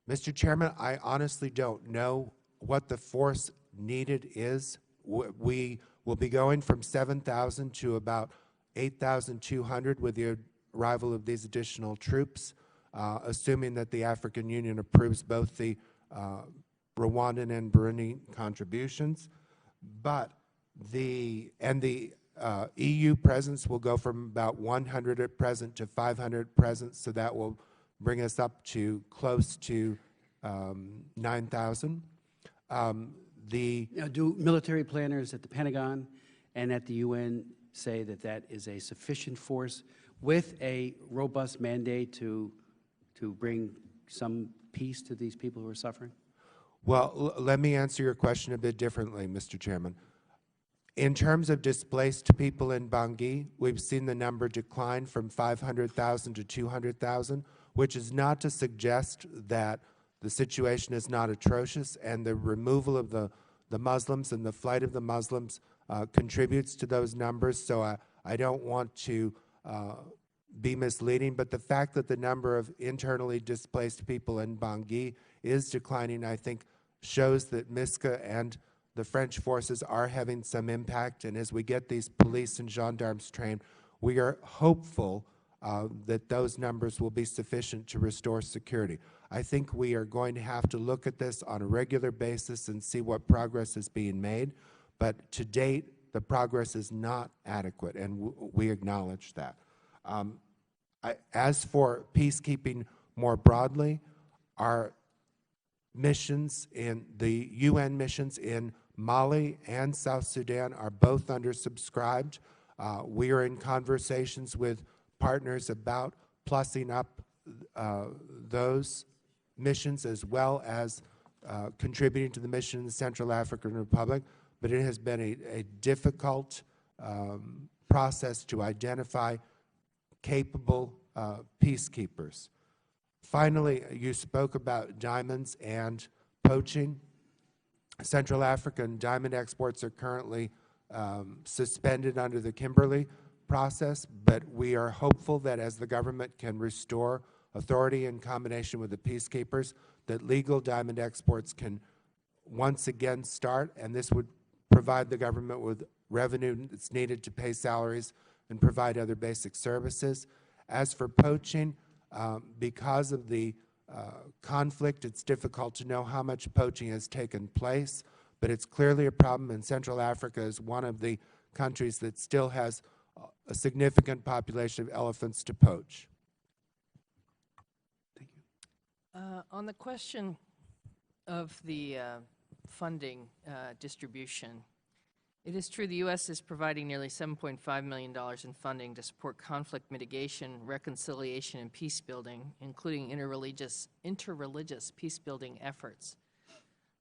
Mr. Chairman, I honestly don't know what the force needed is. We will be going from 7,000 to about 8,200 with the arrival of these additional troops, assuming that the African Union approves both the Rwandan and Burundi contributions. But the EU presence will go from about 100 at present to 500 at present, so that will bring us up to close to 9,000. Now, do military planners at the Pentagon and at the UN say that that is a sufficient force with a robust mandate to bring some peace to these people who are suffering? Well, let me answer your question a bit differently, Mr. Chairman. In terms of displaced people in Bangui, we've seen the number decline from 500,000 to 200,000, which is not to suggest that the situation is not atrocious, and the removal of the Muslims and the flight of the Muslims contributes to those numbers, so I don't want to be misleading, but the fact that the number of internally displaced people in Bangui is declining, I think, shows that MISCA and the French forces are having some impact, and as we get these police and gendarmes trained, we are hopeful that those numbers will be sufficient to restore security. I think we are going to have to look at this on a regular basis and see what progress is being made, but to date, the progress is not adequate, and we acknowledge that. As for peacekeeping more broadly, our missions in the UN missions in Mali and South Sudan are both undersubscribed. We are in conversations with partners about plussing up those missions as well as contributing to the mission in the Central African Republic, but it has been a difficult process to identify capable peacekeepers. Finally, you spoke about diamonds and poaching. Central African diamond exports are currently suspended under the Kimberley process, but we are hopeful that as the government can restore authority in combination with the peacekeepers, that legal diamond exports can once again start, and this would provide the government with revenue that's needed to pay salaries and provide other basic services. As for poaching, because of the conflict, it's difficult to know how much poaching has taken place, but it's clearly a problem, and Central Africa is one of the countries that still has a significant population of elephants to poach. Thank you. On the question of the funding distribution, it is true the U.S. is providing nearly $7.5 million in funding to support conflict mitigation, reconciliation, and peace building, including interreligious peace building efforts.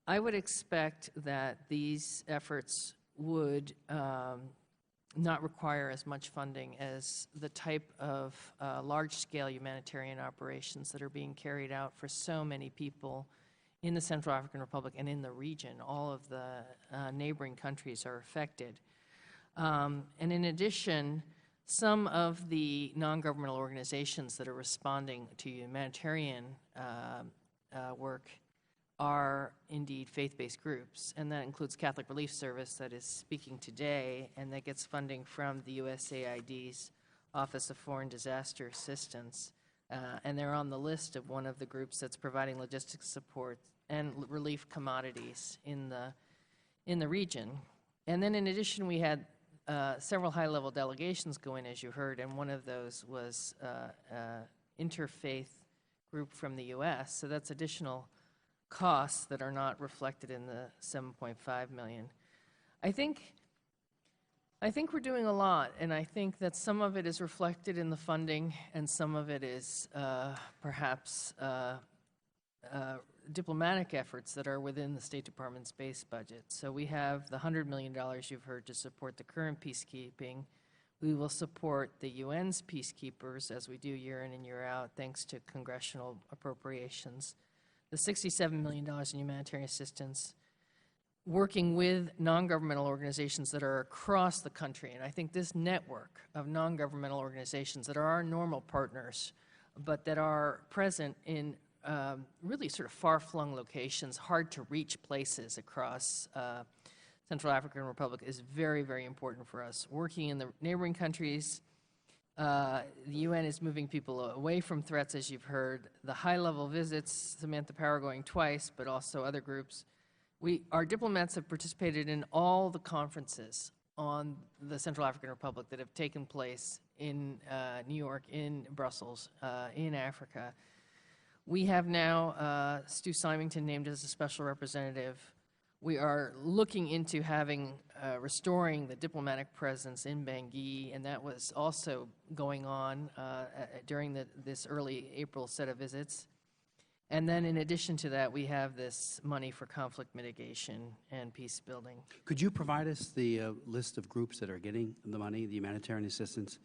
I would expect that these efforts would not require as much funding as the type of large-scale humanitarian operations that are being carried out for so many people in the Central African Republic and in the region. All of the neighboring countries are affected. And in addition, some of the non-governmental organizations that are responding to humanitarian work are indeed faith-based groups, and that includes Catholic Relief Service that is speaking today, and that gets funding from the USAID's Office of Foreign Disaster Assistance. And they're on the list of one of the groups that's providing logistics support and relief commodities in the region. And then in addition, we had several high-level delegations go in, as you heard, and one of those was interfaith group from the U.S., so that's additional costs that are not reflected in the $7.5 million. I think we're doing a lot, and I think that some of it is reflected in the funding, and some of it is perhaps diplomatic efforts that are within the State Department's base budget. So we have the $100 million you've heard to support the current peacekeeping. We will support the UN's peacekeepers, as we do year in and year out, thanks to congressional appropriations. The $67 million in humanitarian assistance, working with non-governmental organizations that are across the country. And I think this network of non-governmental organizations that are our normal partners, but that are present in really sort of far-flung locations, hard-to-reach places across Central African Republic is very, very important for us. Working in the neighboring countries, the UN is moving people away from threats, as you've heard. The high-level visits, Samantha Power going twice, but also other groups. Our diplomats have participated in all the conferences on the Central African Republic that have taken place in New York, in Brussels, in Africa. We have now Stu Symington named as a special representative. We are looking into restoring the diplomatic presence in Bangui, and that was also going on during this early April set of visits. And then in addition to that, we have this money for conflict mitigation and peace building. Could you provide us the list of groups that are getting the money, the humanitarian assistance?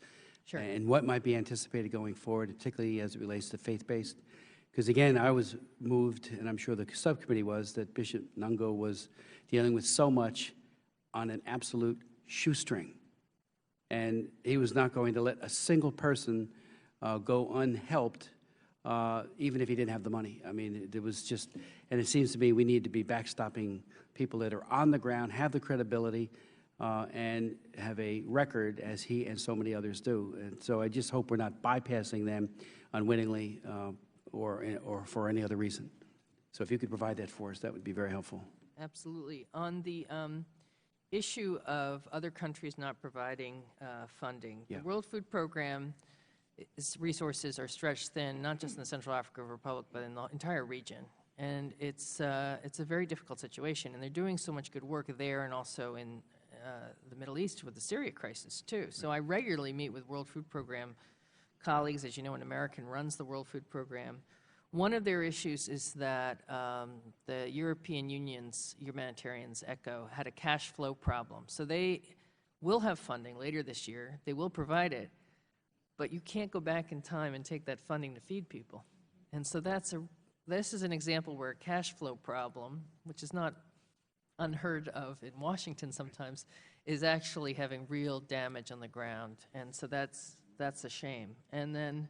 Sure. And what might be anticipated going forward, particularly as it relates to faith-based? Because again, I was moved, and I'm sure the subcommittee was, that Bishop Nungo was dealing with so much on an absolute shoestring. And he was not going to let a single person go unhelped, even if he didn't have the money. I mean, it was just, and it seems to me we need to be backstopping people that are on the ground, have the credibility, and have a record, as he and so many others do. And so I just hope we're not bypassing them unwittingly, or for any other reason. So if you could provide that for us, that would be very helpful. Absolutely. On the issue of other countries not providing funding, Yeah. the World Food Program resources are stretched thin, not just in the Central African Republic, but in the entire region. And it's a very difficult situation, and they're doing so much good work there and also in the Middle East with the Syria crisis, too. So I regularly meet with World Food Program colleagues. As you know, an American runs the World Food Program. One of their issues is that the European Union's humanitarians, ECHO, had a cash flow problem. So they will have funding later this year. They will provide it. But you can't go back in time and take that funding to feed people. And so this is an example where a cash flow problem, which is not unheard of in Washington sometimes, is actually having real damage on the ground. And so that's a shame. And then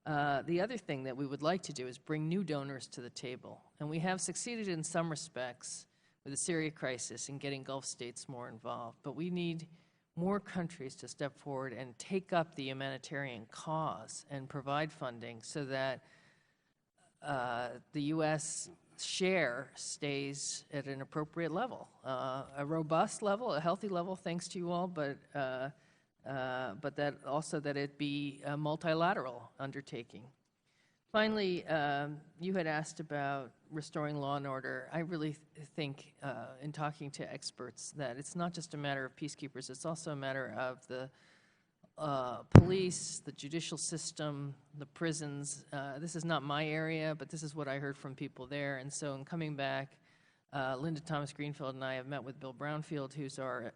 The other thing that we would like to do is bring new donors to the table. And we have succeeded in some respects with the Syria crisis in getting Gulf states more involved. But we need more countries to step forward and take up the humanitarian cause and provide funding so that the U.S. share stays at an appropriate level, a robust level, a healthy level, thanks to you all, but that also that it be a multilateral undertaking. Finally, you had asked about restoring law and order. I really think, in talking to experts, that it's not just a matter of peacekeepers, it's also a matter of the police, the judicial system, the prisons. This is not my area, but this is what I heard from people there. And so in coming back, Linda Thomas-Greenfield and I have met with Bill Brownfield, who's our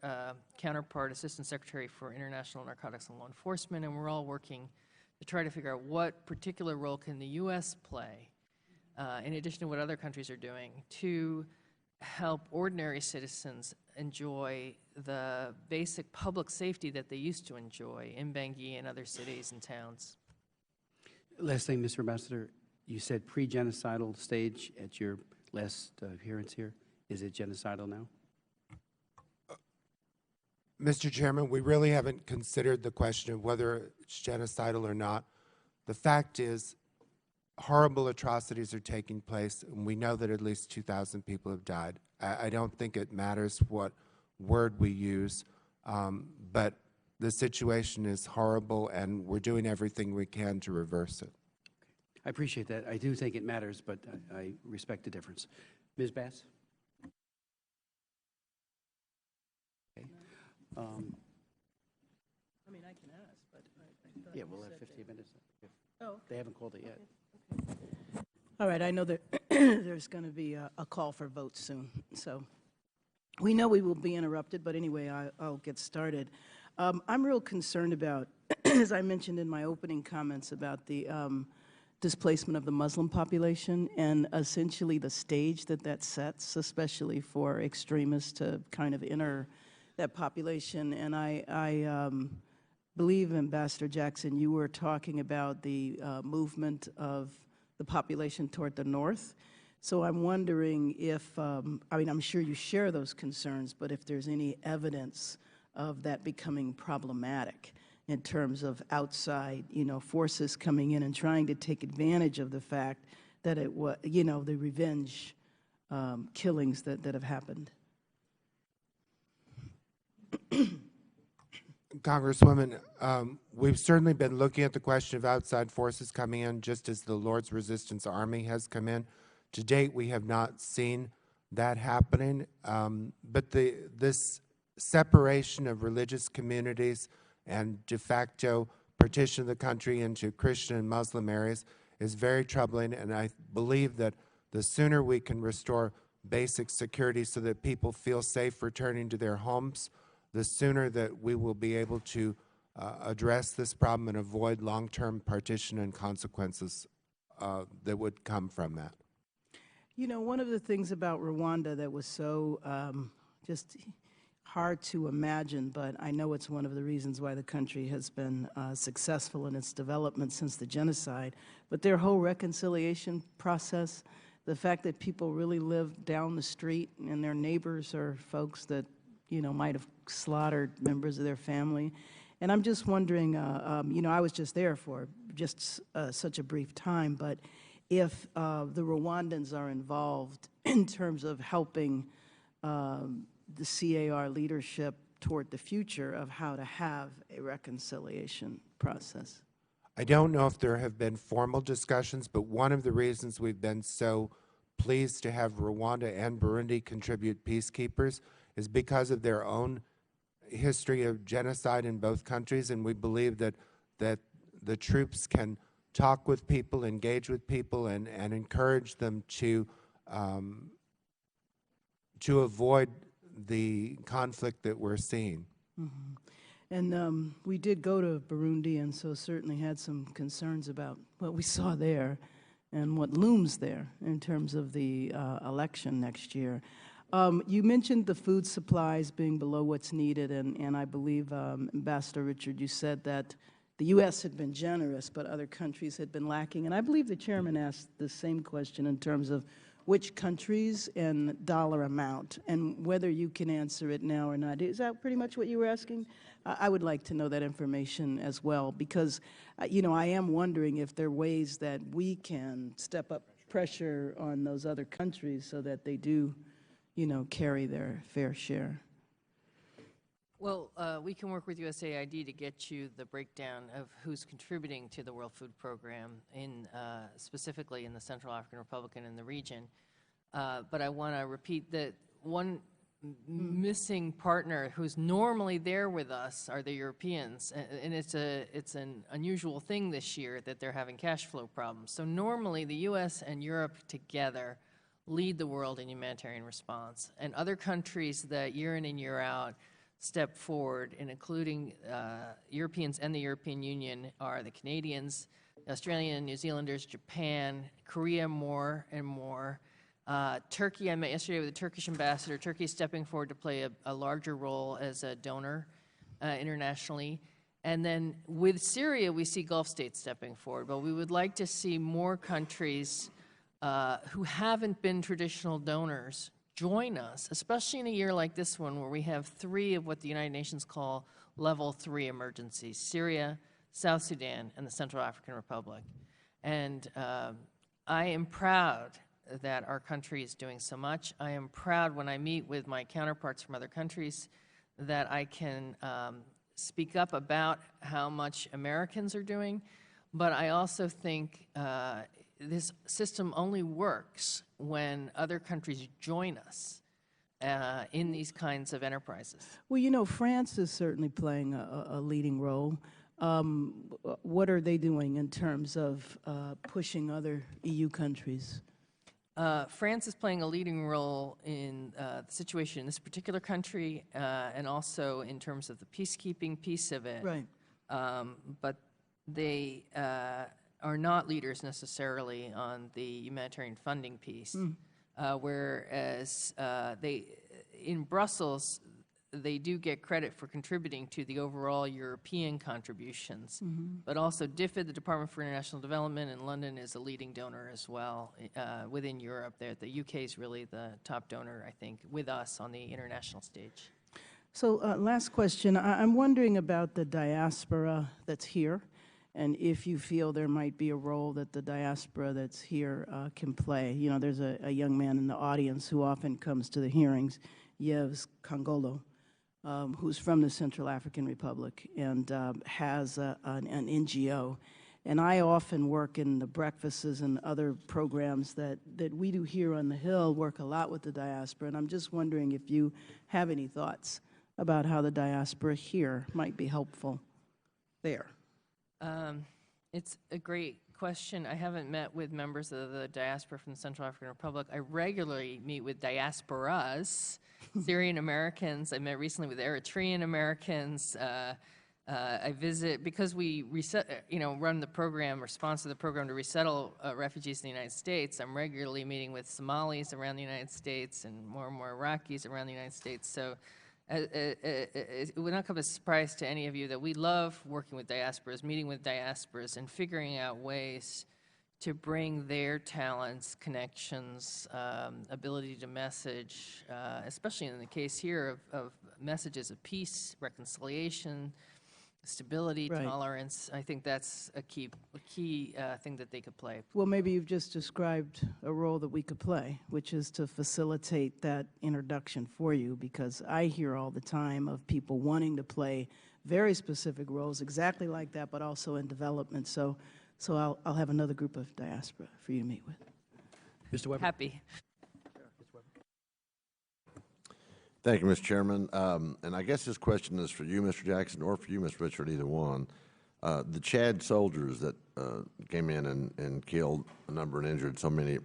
counterpart, Assistant Secretary for International Narcotics and Law Enforcement, and we're all working to try to figure out what particular role can the U.S. play, in addition to what other countries are doing, to help ordinary citizens enjoy the basic public safety that they used to enjoy in Bangui and other cities and towns. Last thing, Mr. Ambassador, you said pre-genocidal stage at your last appearance here. Is it genocidal now? Mr. Chairman, we really haven't considered the question of whether it's genocidal or not. The fact is, horrible atrocities are taking place, and we know that at least 2,000 people have died. I don't think it matters what word we use, but the situation is horrible, and we're doing everything we can to reverse it. I appreciate that. I do think it matters, but I respect the difference. Ms. Bass? Okay. I mean, I can ask, but I thought Yeah, you we'll have said 15 minutes. If Oh, they haven't called it yet. all right, I know that there's going to be a call for votes soon, so we know we will be interrupted, but anyway, I'll get started. I'm real concerned about, as I mentioned in my opening comments, about the displacement of the Muslim population and essentially the stage that sets, especially for extremists to kind of enter that population. And I believe, Ambassador Jackson, you were talking about the movement of the population toward the north. So I'm wondering if, I mean, I'm sure you share those concerns, but if there's any evidence of that becoming problematic in terms of outside, forces coming in and trying to take advantage of the fact that it was, the revenge killings that have happened. Congresswoman, we've certainly been looking at the question of outside forces coming in, just as the Lord's Resistance Army has come in. To date, we have not seen that happening, but this separation of religious communities and de facto partition of the country into Christian and Muslim areas is very troubling, and I believe that the sooner we can restore basic security so that people feel safe returning to their homes, the sooner that we will be able to address this problem and avoid long-term partition and consequences that would come from that. One of the things about Rwanda that was so just hard to imagine, but I know it's one of the reasons why the country has been successful in its development since the genocide, but their whole reconciliation process, the fact that people really live down the street and their neighbors are folks that, might have slaughtered members of their family. And I'm just wondering, I was just there for just such a brief time, but if the Rwandans are involved in terms of helping the CAR leadership toward the future of how to have a reconciliation process. I don't know if there have been formal discussions, but one of the reasons we've been so pleased to have Rwanda and Burundi contribute peacekeepers is because of their own history of genocide in both countries, and we believe that the troops can talk with people, engage with people, and encourage them to avoid the conflict that we're seeing. Mm-hmm. And we did go to Burundi, and so certainly had some concerns about what we saw there and what looms there in terms of the election next year. You mentioned the food supplies being below what's needed, and I believe, Ambassador Richard, you said that the U.S. had been generous, but other countries had been lacking. And I believe the chairman asked the same question in terms of which countries and dollar amount, and whether you can answer it now or not. Is that pretty much what you were asking? I would like to know that information as well, because, you know, I am wondering if there are ways that we can step up pressure on those other countries so that they do, you know, carry their fair share. Well, we can work with USAID to get you the breakdown of who's contributing to the World Food Program, specifically in the Central African Republic and in the region. But I want to repeat that one missing partner who's normally there with us are the Europeans, and it's an unusual thing this year that they're having cash flow problems. So normally the U.S. and Europe together lead the world in humanitarian response, and other countries that year in and year out step forward, and including Europeans and the European Union, are the Canadians, Australian, New Zealanders, Japan, Korea more and more. Turkey, I met yesterday with the Turkish ambassador. Turkey is stepping forward to play a larger role as a donor internationally. And then with Syria, we see Gulf states stepping forward. But we would like to see more countries who haven't been traditional donors join us, especially in a year like this one where we have 3 of what the United Nations call level 3 emergencies: Syria, South Sudan, and the Central African Republic. And I am proud that our country is doing so much. I am proud when I meet with my counterparts from other countries that I can speak up about how much Americans are doing, but I also think this system only works when other countries join us in these kinds of enterprises. Well, you know, France is certainly playing a leading role. What are they doing in terms of pushing other EU countries? France is playing a leading role in the situation in this particular country, and also in terms of the peacekeeping piece of it. Right. But they are not leaders necessarily on the humanitarian funding piece, whereas in Brussels, they do get credit for contributing to the overall European contributions, but also DFID, the Department for International Development in London, is a leading donor as well within Europe. The UK is really the top donor, I think, with us on the international stage. So last question. I'm wondering about the diaspora that's here, and if you feel there might be a role that the diaspora that's here can play. You know, there's a young man in the audience who often comes to the hearings, Yves Kongolo, who's from the Central African Republic and has an NGO. And I often work in the breakfasts and other programs that we do here on the Hill, work a lot with the diaspora. And I'm just wondering if you have any thoughts about how the diaspora here might be helpful there. It's a great question. I haven't met with members of the diaspora from the Central African Republic. I regularly meet with diasporas, Syrian Americans. I met recently with Eritrean Americans. I visit, because we run the program, or sponsor the program to resettle refugees in the United States. I'm regularly meeting with Somalis around the United States and more Iraqis around the United States. So it would not come as a surprise to any of you that we love working with diasporas, meeting with diasporas, and figuring out ways to bring their talents, connections, ability to message, especially in the case here of messages of peace, reconciliation, stability, Right. tolerance. I think that's a key thing that they could play. Well, maybe you've just described a role that we could play, which is to facilitate that introduction for you, because I hear all the time of people wanting to play very specific roles exactly like that, but also in development. So I'll have another group of diaspora for you to meet with. Mr. Weber. Happy. Thank you, Mr. Chairman. And I guess this question is for you, Mr. Jackson, or for you, Ms. Richard, either one. The Chad soldiers that came in and killed a number and injured so many,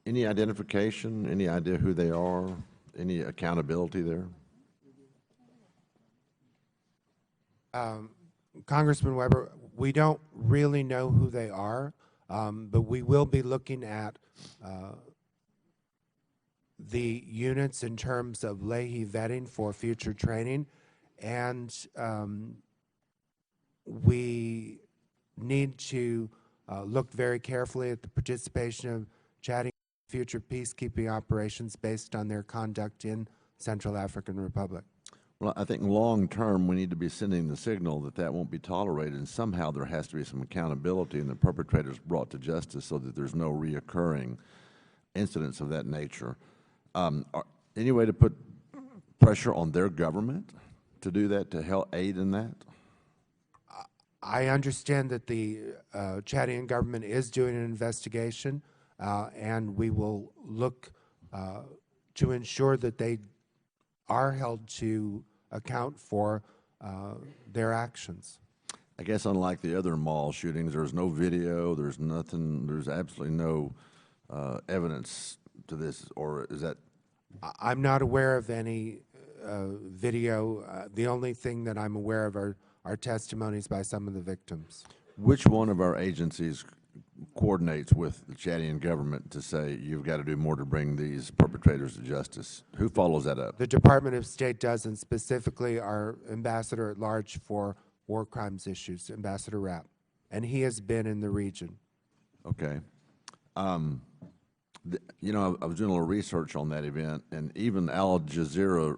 any identification, any idea who they are, any accountability there? Congressman Weber, we don't really know who they are, but we will be looking at the units in terms of Leahy vetting for future training, and we need to look very carefully at the participation of Chad in future peacekeeping operations based on their conduct in Central African Republic. Well, I think long term we need to be sending the signal that that won't be tolerated, and somehow there has to be some accountability and the perpetrators brought to justice so that there's no reoccurring incidents of that nature. Any way to put pressure on their government to do that, to help aid in that? I understand that the Chadian government is doing an investigation, and we will look to ensure that they are held to account for their actions. I guess unlike the other mall shootings, there's no video, there's nothing, there's absolutely no evidence to this, or is that? I'm not aware of any video. The only thing that I'm aware of are testimonies by some of the victims. Which one of our agencies coordinates with the Chadian government to say you've got to do more to bring these perpetrators to justice? Who follows that up? The Department of State does, and specifically our ambassador at large for war crimes issues, Ambassador Rapp, and he has been in the region. Okay. You know, I was doing a little research on that event, and even Al Jazeera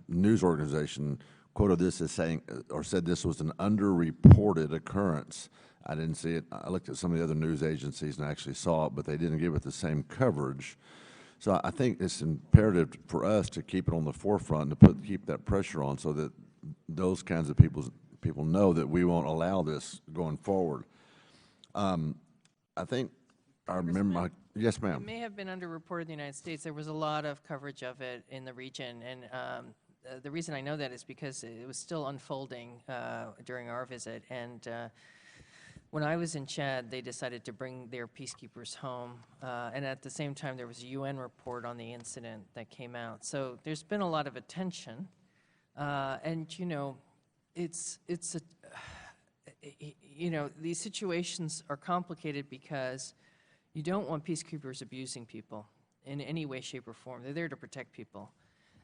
news organization quoted this as saying, or said this was an underreported occurrence. I didn't see it. I looked at some of the other news agencies and actually saw it, but they didn't give it the same coverage. So I think it's imperative for us to keep it on the forefront, to keep that pressure on, so that those kinds of people know that we won't allow this going forward. I think I remember. Yes, ma'am. It may have been underreported in the United States. There was a lot of coverage of it in the region, and the reason I know that is because it was still unfolding during our visit. And when I was in Chad, they decided to bring their peacekeepers home, and at the same time, there was a UN report on the incident that came out. So there's been a lot of attention, and you know, these situations are complicated because you don't want peacekeepers abusing people in any way, shape, or form. They're there to protect people.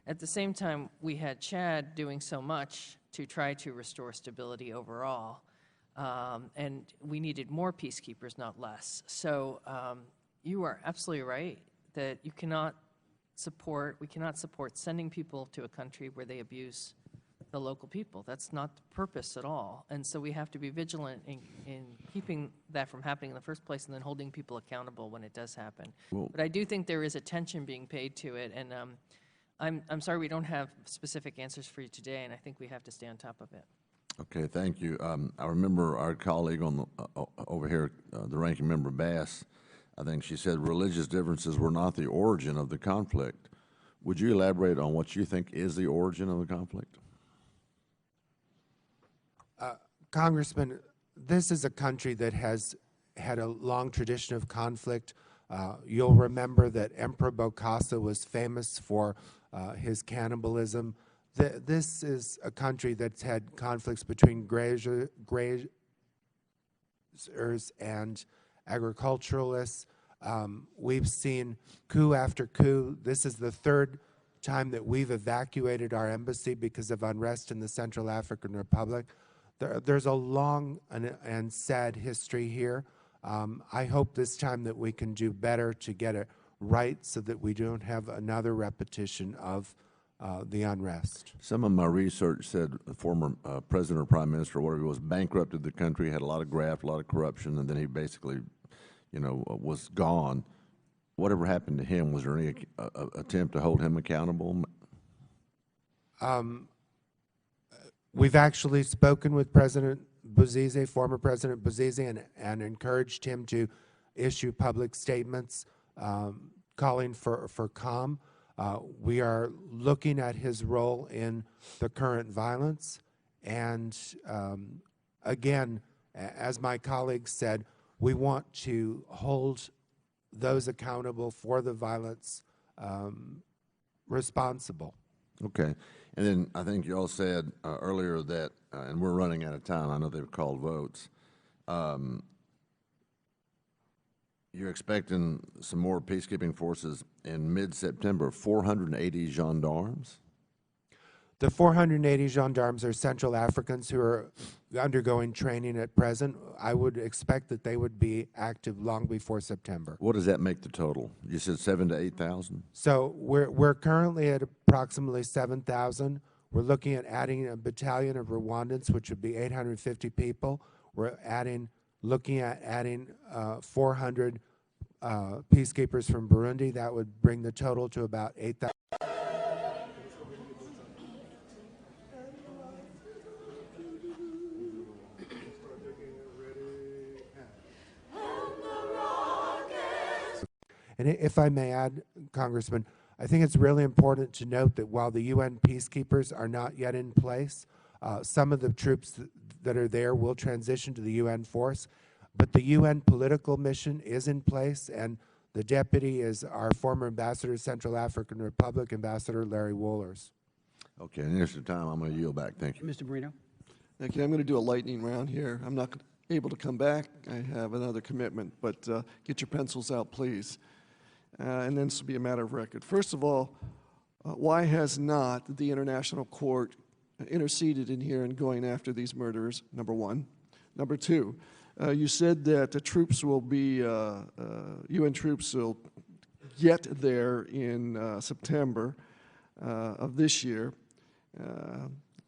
At the same time, we had Chad doing so much to try to restore stability overall, and we needed more peacekeepers, not less. So you are absolutely right that we cannot support sending people to a country where they abuse the local people. That's not the purpose at all. And so we have to be vigilant in keeping that from happening in the first place and then holding people accountable when it does happen. Well, but I do think there is attention being paid to it, and I'm sorry we don't have specific answers for you today, and I think we have to stay on top of it. Okay, thank you. I remember our colleague on the, over here, the ranking member Bass, I think she said religious differences were not the origin of the conflict. Would you elaborate on what you think is the origin of the conflict? Congressman, this is a country that has had a long tradition of conflict. You'll remember that Emperor Bokassa was famous for his cannibalism. This is a country that's had conflicts between grazers and agriculturalists. We've seen coup after coup. This is the third time that we've evacuated our embassy because of unrest in the Central African Republic. There's a long and sad history here. I hope this time that we can do better to get it right so that we don't have another repetition of the unrest. Some of my research said the former president or prime minister, or whatever he was, bankrupted the country, had a lot of graft, a lot of corruption, and then he basically, you know, was gone. Whatever happened to him? Was there any attempt to hold him accountable? We've actually spoken with President Bouzizi, former President Bouzizi, and encouraged him to issue public statements calling for calm. We are looking at his role in the current violence, and again, as my colleague said, we want to hold those accountable for the violence responsible. Okay. And then I think you all said earlier that, and we're running out of time, I know they've called votes, you're expecting some more peacekeeping forces in mid-September, 480 gendarmes? The 480 gendarmes are Central Africans who are undergoing training at present. I would expect that they would be active long before September. What does that make the total? You said 7,000 to 8,000? So we're currently at approximately 7,000. We're looking at adding a battalion of Rwandans, which would be 850 people. We're looking at adding 400 peacekeepers from Burundi. That would bring the total to about 8,000. And if I may add, Congressman, I think it's really important to note that while the UN peacekeepers are not yet in place, some of the troops that are there will transition to the UN force, but the UN political mission is in place, and the deputy is our former ambassador to Central African Republic, Ambassador Larry Wohlers. Okay, in the interest of time, I'm going to yield back. Thank you. Mr. Marino? Thank you. I'm going to do a lightning round here. I'm not able to come back. I have another commitment, but get your pencils out, please. And then this will be a matter of record. First of all, why has not the International Court interceded in here in going after these murderers, number one? Number two, you said that the troops will be, UN troops will get there in September of this year.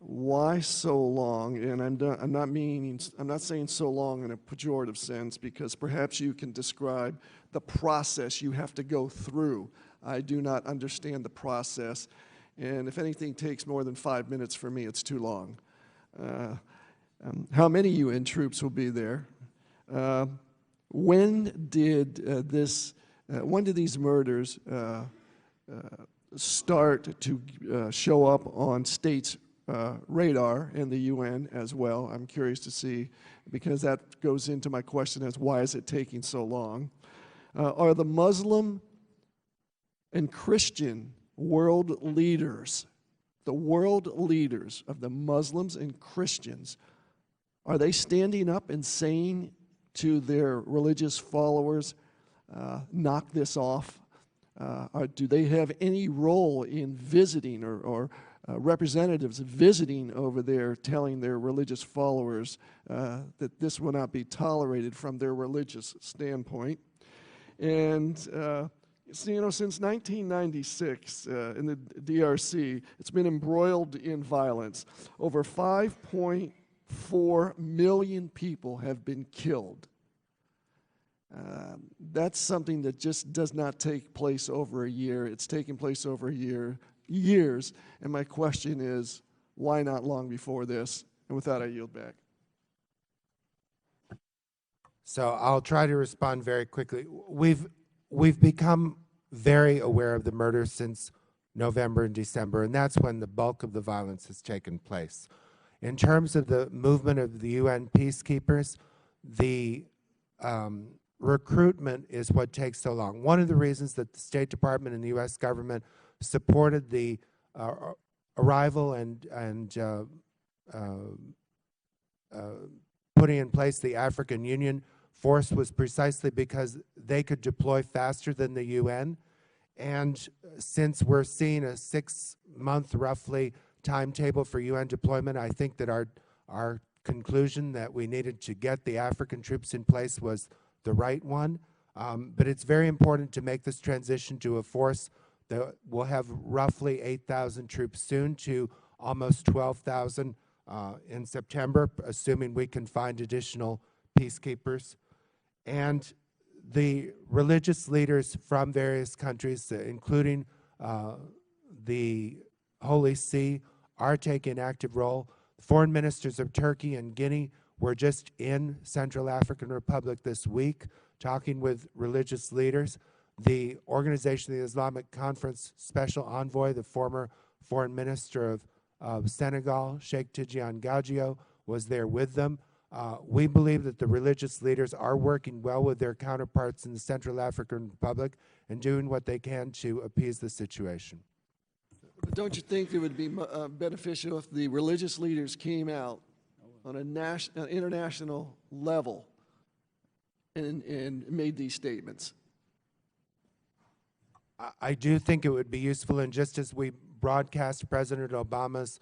Why so long? And I'm not saying so long in a pejorative sense, because perhaps you can describe the process you have to go through. I do not understand the process, and if anything takes more than 5 minutes for me, it's too long. How many UN troops will be there? When did these murders start to show up on states' radar in the UN as well? I'm curious to see, because that goes into my question as why is it taking so long? Are the Muslim and Christian world leaders, the world leaders of the Muslims and Christians, are they standing up and saying to their religious followers, knock this off? Do they have any role in visiting or representatives visiting over there telling their religious followers that this will not be tolerated from their religious standpoint? And since 1996 in the DRC, it's been embroiled in violence. Over 5.4 million people have been killed. That's something that just does not take place over a year. It's taken place over years. And my question is, why not long before this? And with that, I yield back. So I'll try to respond very quickly. We've become very aware of the murders since November and December, and that's when the bulk of the violence has taken place. In terms of the movement of the UN peacekeepers, the recruitment is what takes so long. One of the reasons that the State Department and the U.S. government supported the arrival and putting in place the African Union force was precisely because they could deploy faster than the UN. And since we're seeing a 6-month roughly timetable for UN deployment, I think that our conclusion that we needed to get the African troops in place was the right one. But it's very important to make this transition to a force that will have roughly 8,000 troops soon to almost 12,000 in September, assuming we can find additional peacekeepers. And the religious leaders from various countries, including the Holy See, are taking an active role. Foreign ministers of Turkey and Guinea were just in Central African Republic this week talking with religious leaders. The Organization of the Islamic Conference Special Envoy, the former foreign minister of Senegal, Sheikh Tidiane Gadio, was there with them. We believe that the religious leaders are working well with their counterparts in the Central African Republic and doing what they can to appease the situation. But don't you think it would be beneficial if the religious leaders came out on an international level and made these statements? I do think it would be useful, and just as we broadcast President Obama's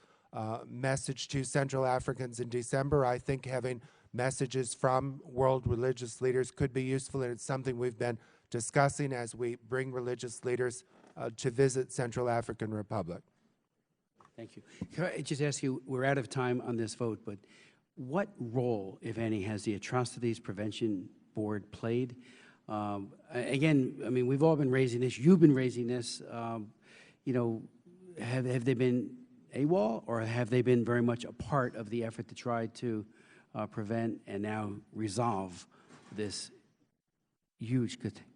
message to Central Africans in December. I think having messages from world religious leaders could be useful, and it's something we've been discussing as we bring religious leaders to visit Central African Republic. Thank you. Can I just ask you, we're out of time on this vote, but what role, if any, has the Atrocities Prevention Board played? Again, I mean, we've all been raising this. You've been raising this. You know, have they been AWOL, or have they been very much a part of the effort to try to prevent and now resolve this huge catastrophe?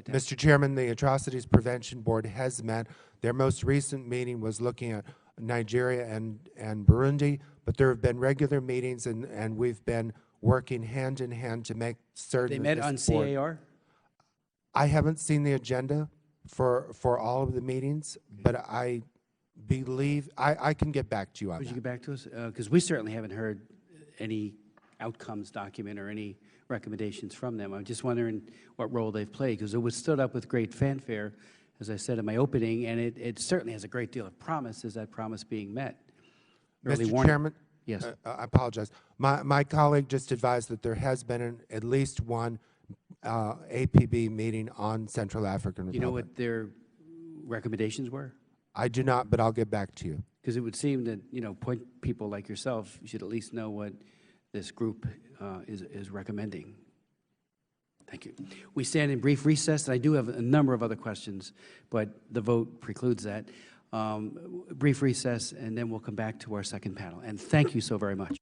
Mr. Chairman, the Atrocities Prevention Board has met. Their most recent meeting was looking at Nigeria and Burundi, but there have been regular meetings, and we've been working hand in hand to make certain They met on CAR? I haven't seen the agenda for all of the meetings, but I believe I can get back to you on Would that. you get back to us? Because we certainly haven't heard any outcomes document or any recommendations from them. I'm just wondering what role they've played, because it was stood up with great fanfare, as I said in my opening, and it certainly has a great deal of promise. Is that promise being met? Early Mr. warning. Chairman, Yes. I apologize. My colleague just advised that there has been at least one APB meeting on Central African Republic. You know what their recommendations were? I do not, but I'll get back to you. Because it would seem that, you know, point people like yourself should at least know what this group is recommending. Thank you. We stand in brief recess, and I do have a number of other questions, but the vote precludes that. Brief recess, and then we'll come back to our second panel. And thank you so very much.